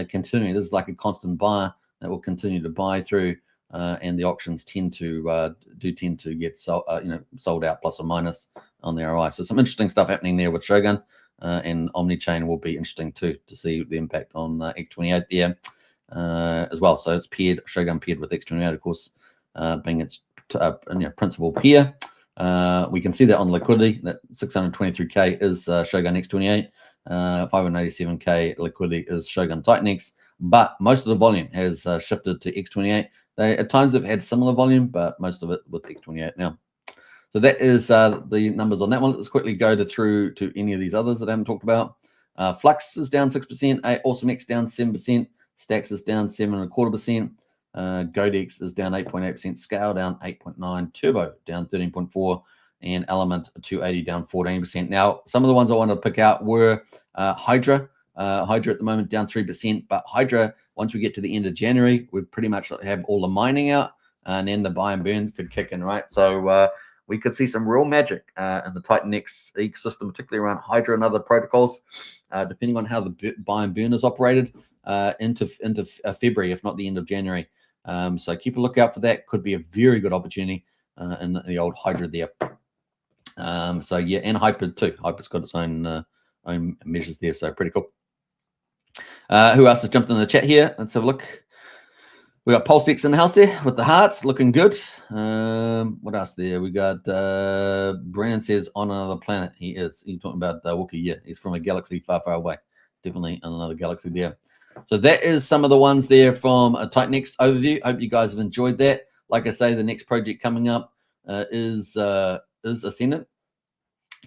continuing. This is like a constant buyer that will continue to buy through, and the auctions tend to get sold out plus or minus on the ROI. So some interesting stuff happening there with Shogun, and OmniChain will be interesting too to see the impact on X28 there as well. So it's Shogun paired with X28, of course, being its principal pair. We can see that on liquidity, that 623k is Shogun X28, 587k liquidity is Shogun TitanX, but most of the volume has shifted to X28. They at times have had similar volume, but most of it with X28 now. So that is the numbers on that one. Let's quickly go through to any of these others that I haven't talked about. Flux is down 6%, AwesomeX down 7%, Stacks is down 7.25%. Godex is down 8.8%, Scale down 8.9%, Turbo down 13.4%, and Element 280 down 14%. Now, some of the ones I wanted to pick out were Hydra. Hydra at the moment down 3%, but Hydra, once we get to the end of January, we pretty much have all the mining out, and then the buy and burn could kick in, right? So we could see some real magic in the TitanX ecosystem, particularly around Hydra and other protocols, depending on how the buy and burn is operated into February, if not the end of January. So keep a lookout for that. Could be a very good opportunity in the old Hydra there. So yeah, and Hyper too. Hyper's got its own measures there, so pretty cool. Who else has jumped in the chat here? Let's have a look. We got Pulsechain in the house there with the hearts looking good. What else there? We got Brandon says on another planet. He is. He's talking about Wookiee. Yeah, he's from a galaxy far, far away. Definitely on another galaxy there. So that is some of the ones there from a TitanX overview. Hope you guys have enjoyed that. Like I say, the next project coming up is Ascendant.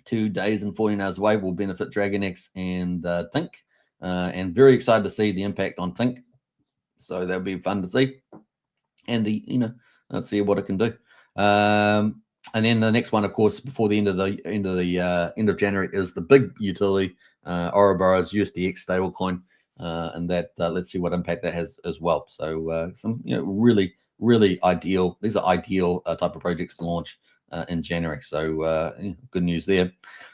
2 days and 14 hours away will benefit DragonX and Tink. And very excited to see the impact on Tink. So that'll be fun to see, and let's see what it can do. And then the next one, of course, before the end of January, is the big utility, Ouroboros USDX stablecoin, and that let's see what impact that has as well. So some really ideal. These are ideal type of projects to launch in January. So good news there.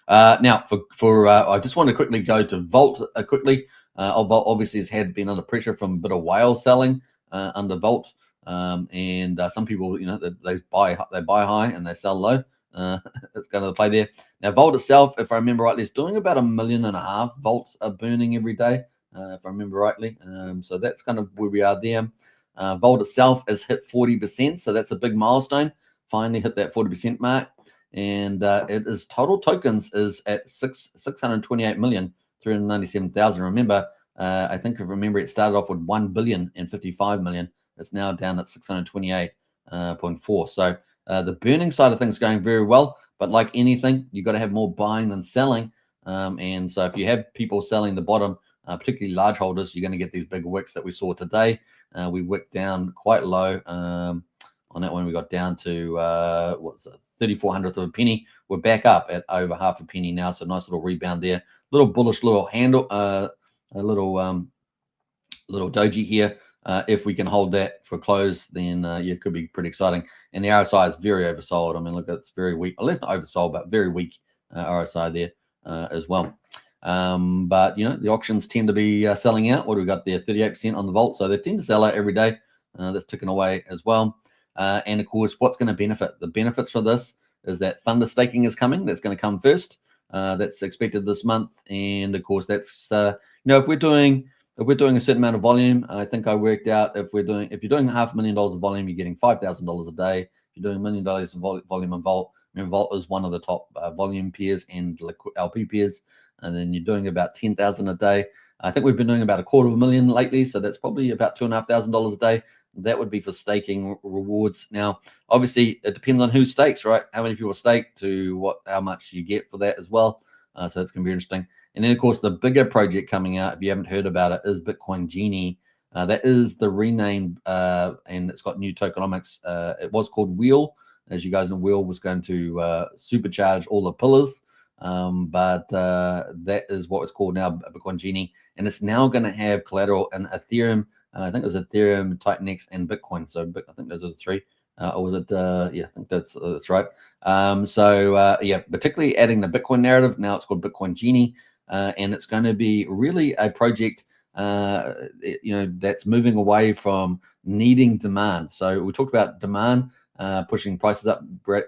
Now for I just want to quickly go to Vault quickly. Vault obviously has been under pressure from a bit of whale selling under Vault, and some people, they buy high and they sell low. It's kind of the play there. Now Vault itself, if I remember rightly, is doing about 1.5 million volts are burning every day, if I remember rightly. So that's kind of where we are there. Vault itself has hit 40%, so that's a big milestone. Finally hit that 40% mark, and it is total tokens is at 628,397,000. Remember, I think if I remember, it started off with 1,055 million. It's now down at 628.4. So the burning side of things is going very well, but like anything, you've got to have more buying than selling. And so if you have people selling the bottom, particularly large holders, you're going to get these big wicks that we saw today. We wicked down quite low. On that one, we got down to what's it, 3/400th of a penny. We're back up at over half a penny now, so nice little rebound there. Little bullish little handle, a little doji here. If we can hold that for close, then it could be pretty exciting. And the RSI is very oversold. I mean, look, it's very weak. Well, it's not oversold, but very weak RSI there as well. But the auctions tend to be selling out. What do we got there? 38% on the Vault, so they tend to sell out every day. That's ticking away as well. And of course, what's going to benefit? The benefits for this is that Thunder staking is coming. That's going to come first. That's expected this month. And of course, that's if we're doing a certain amount of volume, I think I worked out if you're doing $500,000 of volume, you're getting $5,000 a day. If you're doing $1 million of volume on Vault, Vault is one of the top volume peers and LP peers. And then you're doing about 10,000 a day. I think we've been doing about $250,000 lately, so that's probably about $2,500 a day. That would be for staking rewards. Now, obviously, it depends on who stakes, right? How many people stake to how much you get for that as well. So that's going to be interesting. And then, of course, the bigger project coming out, if you haven't heard about it, is Bitcoin Genie. That is the rename, and it's got new tokenomics. It was called Wheel. As you guys know, Wheel was going to supercharge all the pillars. But that is what it's called now, Bitcoin Genie. And it's now going to have collateral in Ethereum. I think it was Ethereum, TitanX, and Bitcoin. So I think those are the three. Or was it? Yeah, I think that's right. Particularly adding the Bitcoin narrative. Now it's called Bitcoin Genie, and it's going to be really a project, that's moving away from needing demand. So we talked about demand pushing prices up.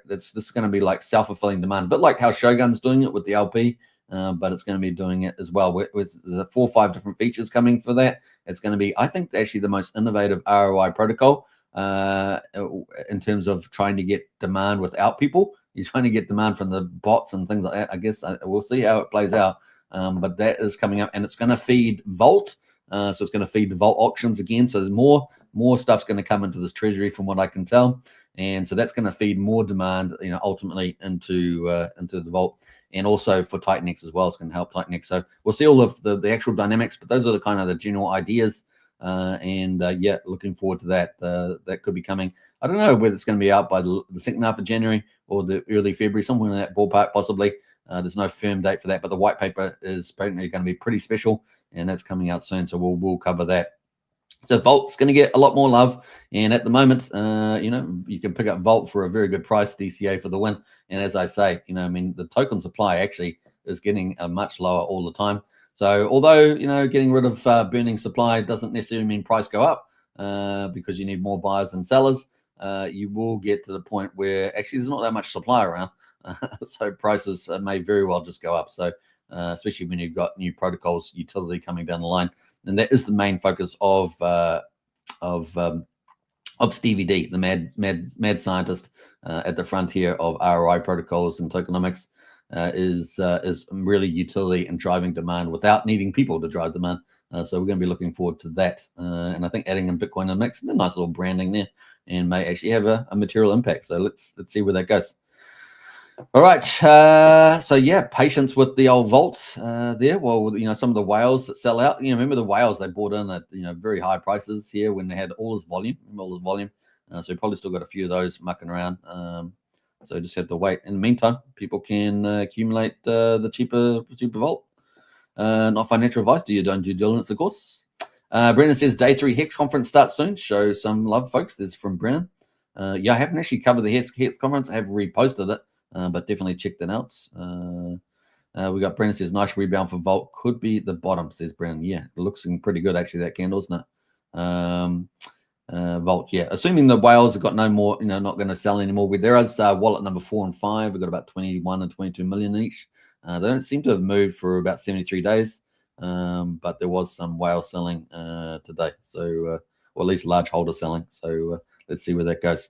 This is going to be like self-fulfilling demand, a bit like how Shogun's doing it with the LP. But it's going to be doing it as well. There's 4 or 5 different features coming for that. It's going to be, I think, actually the most innovative ROI protocol in terms of trying to get demand without people. You're trying to get demand from the bots and things like that. I guess we'll see how it plays out. But that is coming up, and it's going to feed Vault. So it's going to feed the Vault auctions again. So there's more stuff's going to come into this treasury, from what I can tell. And so that's going to feed more demand, ultimately into the Vault. And also for TitanX as well, it's going to help TitanX. So we'll see all of the actual dynamics, but those are the kind of the general ideas. Looking forward to that. That could be coming. I don't know whether it's going to be out by the second half of January or the early February, somewhere in that ballpark possibly. There's no firm date for that, but the white paper is apparently going to be pretty special, and that's coming out soon. So we'll cover that. So Vault's going to get a lot more love, and at the moment, you can pick up Vault for a very good price, DCA for the win. And as I say, the token supply actually is getting much lower all the time. So although getting rid of burning supply doesn't necessarily mean price go up, because you need more buyers than sellers, you will get to the point where actually there's not that much supply around, so prices may very well just go up. So especially when you've got new protocols, utility coming down the line. And that is the main focus of of Stevie D, the mad scientist at the frontier of ROI protocols and tokenomics, is really utility and driving demand without needing people to drive demand. So we're going to be looking forward to that. And I think adding in Bitcoin in the mix, a nice little branding there, and may actually have a material impact. So let's see where that goes. All right. So yeah, patience with the old vaults there. Well, some of the whales that sell out. Remember the whales they bought in at very high prices here when they had all this volume. So you probably still got a few of those mucking around. So just have to wait. In the meantime, people can accumulate the cheaper vault. Not financial advice. Do your own due diligence, of course. Brennan says day 3 Hex conference starts soon. Show some love, folks. This is from Brennan. Yeah, I haven't actually covered the Hex conference. I have reposted it. But definitely check that out. We got Brennan says nice rebound for Volt. Could be the bottom, says Brennan. Yeah, it looks pretty good actually, that candle, isn't it? Volt, yeah. Assuming the whales have got no more, not going to sell anymore. There is wallet number 4 and 5. We've got about 21 and 22 million each. They don't seem to have moved for about 73 days. But there was some whale selling today. So, or at least large holder selling. So let's see where that goes.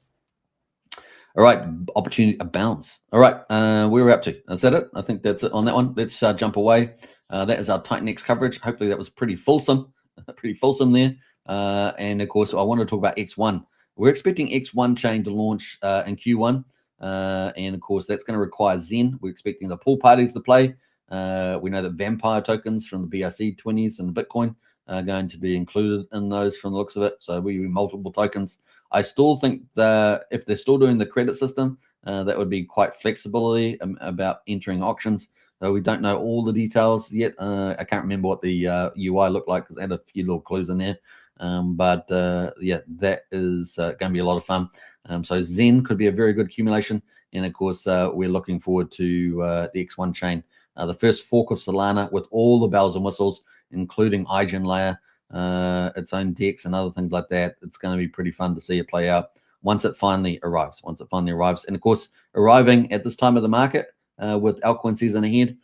All right, opportunity abounds. All right, where we're up to. Is that it? I think that's it on that one. Let's jump away. That is our TitanX coverage. Hopefully that was pretty fulsome there. And of course, I want to talk about X1. We're expecting X1 chain to launch in Q1. And of course, that's going to require Zen. We're expecting the pool parties to play. We know that vampire tokens from the BRC20s and Bitcoin are going to be included in those from the looks of it. So we multiple tokens. I still think that if they're still doing the credit system, that would be quite flexibility about entering auctions. Though we don't know all the details yet. I can't remember what the UI looked like because I had a few little clues in there. But yeah, that is going to be a lot of fun. So Zen could be a very good accumulation. And of course, we're looking forward to the X1 chain. The first fork of Solana with all the bells and whistles, including IGN layer, its own DEX and other things like that. It's going to be pretty fun to see it play out once it finally arrives. And of course, arriving at this time of the market with altcoin season ahead,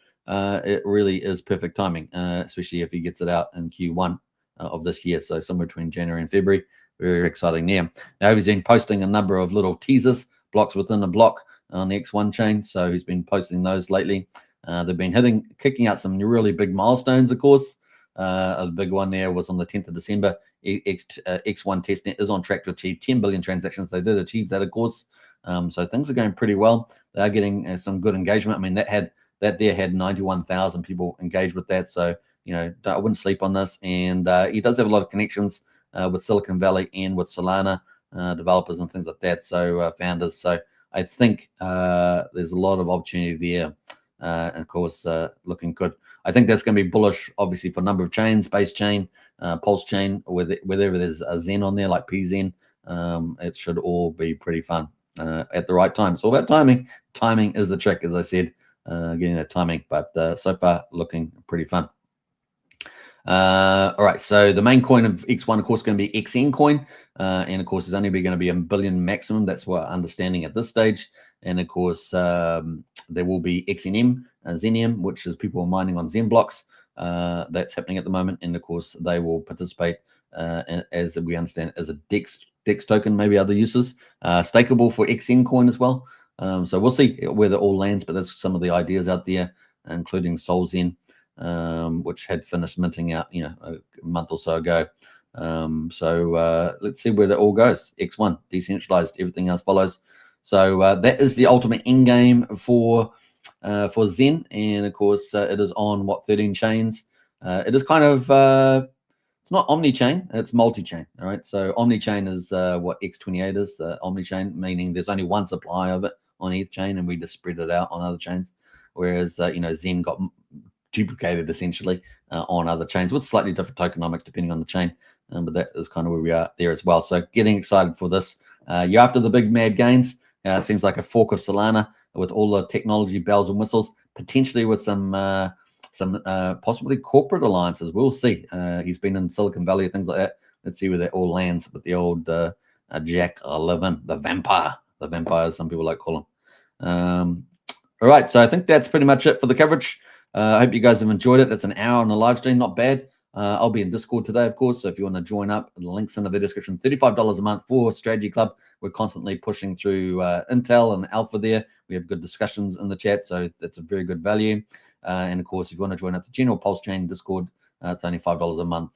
it really is perfect timing, especially if he gets it out in Q1 of this year. So somewhere between January and February. Very exciting there. Now he's been posting a number of little teasers, blocks within a block on the X1 chain. So he's been posting those lately. They've been kicking out some really big milestones, of course. The big one there was on the 10th of December. X1 testnet is on track to achieve 10 billion transactions. They did achieve that, of course. So things are going pretty well. They are getting some good engagement. I mean, that had 91,000 people engaged with that. So, I wouldn't sleep on this. And he does have a lot of connections with Silicon Valley and with Solana developers and things like that. So founders. So I think there's a lot of opportunity there. And of course, looking good. I think that's going to be bullish, obviously, for a number of chains, base chain, Pulsechain, whether there's a Zen on there like pZen. It should all be pretty fun at the right time. It's all about timing. Timing is the trick, as I said, getting that timing. But so far, looking pretty fun. All right, so the main coin of X1, of course, is going to be XN coin. And of course, it's only going to be 1 billion maximum. That's what I'm understanding at this stage. And of course, there will be XNM, Zenium, which is people mining on Zen blocks. That's happening at the moment. And of course, they will participate, as we understand, as a DEX token, maybe other uses. Stakeable for XN coin as well. So we'll see where that all lands, but there's some of the ideas out there, including SolZen, which had finished minting out, a month or so ago. So let's see where that all goes. X1, decentralized, everything else follows. So that is the ultimate end game for Zen, and of course it is on 13 chains. It is kind of it's not omni-chain, it's multi-chain. All right, so omni-chain is what X28 is. Omni-chain meaning there's only one supply of it on each chain, and we just spread it out on other chains. Whereas Zen got duplicated essentially on other chains with slightly different tokenomics depending on the chain. But that is kind of where we are there as well. So getting excited for this. You're after the big mad gains. It seems like a fork of Solana with all the technology bells and whistles, potentially with some possibly corporate alliances. We'll see. He's been in Silicon Valley, things like that. Let's see where that all lands with the old Jack 11, the vampire, as some people like to call him. All right, so I think that's pretty much it for the coverage. I hope you guys have enjoyed it. That's an hour on the live stream, not bad. I'll be in Discord today, of course. So if you want to join up, the link's in the description. $35 a month for Strategy Club. We're constantly pushing through Intel and Alpha there. We have good discussions in the chat, so that's a very good value. And of course, if you want to join up the general Pulsechain Discord, it's only $5 a month.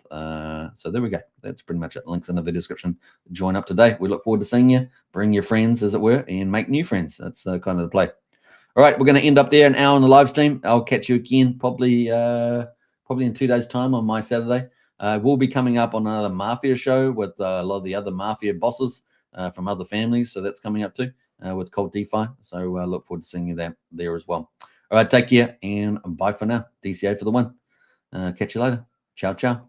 So there we go. That's pretty much it. Links in the description. Join up today. We look forward to seeing you. Bring your friends, as it were, and make new friends. That's kind of the play. All right, we're going to end up there, an hour on the live stream. I'll catch you again probably in 2 days' time on my Saturday. We'll be coming up on another Mafia show with a lot of the other Mafia bosses from other families. So that's coming up too with Cold DeFi. So look forward to seeing you there as well. All right, take care and bye for now. DCA for the win. Catch you later. Ciao, ciao.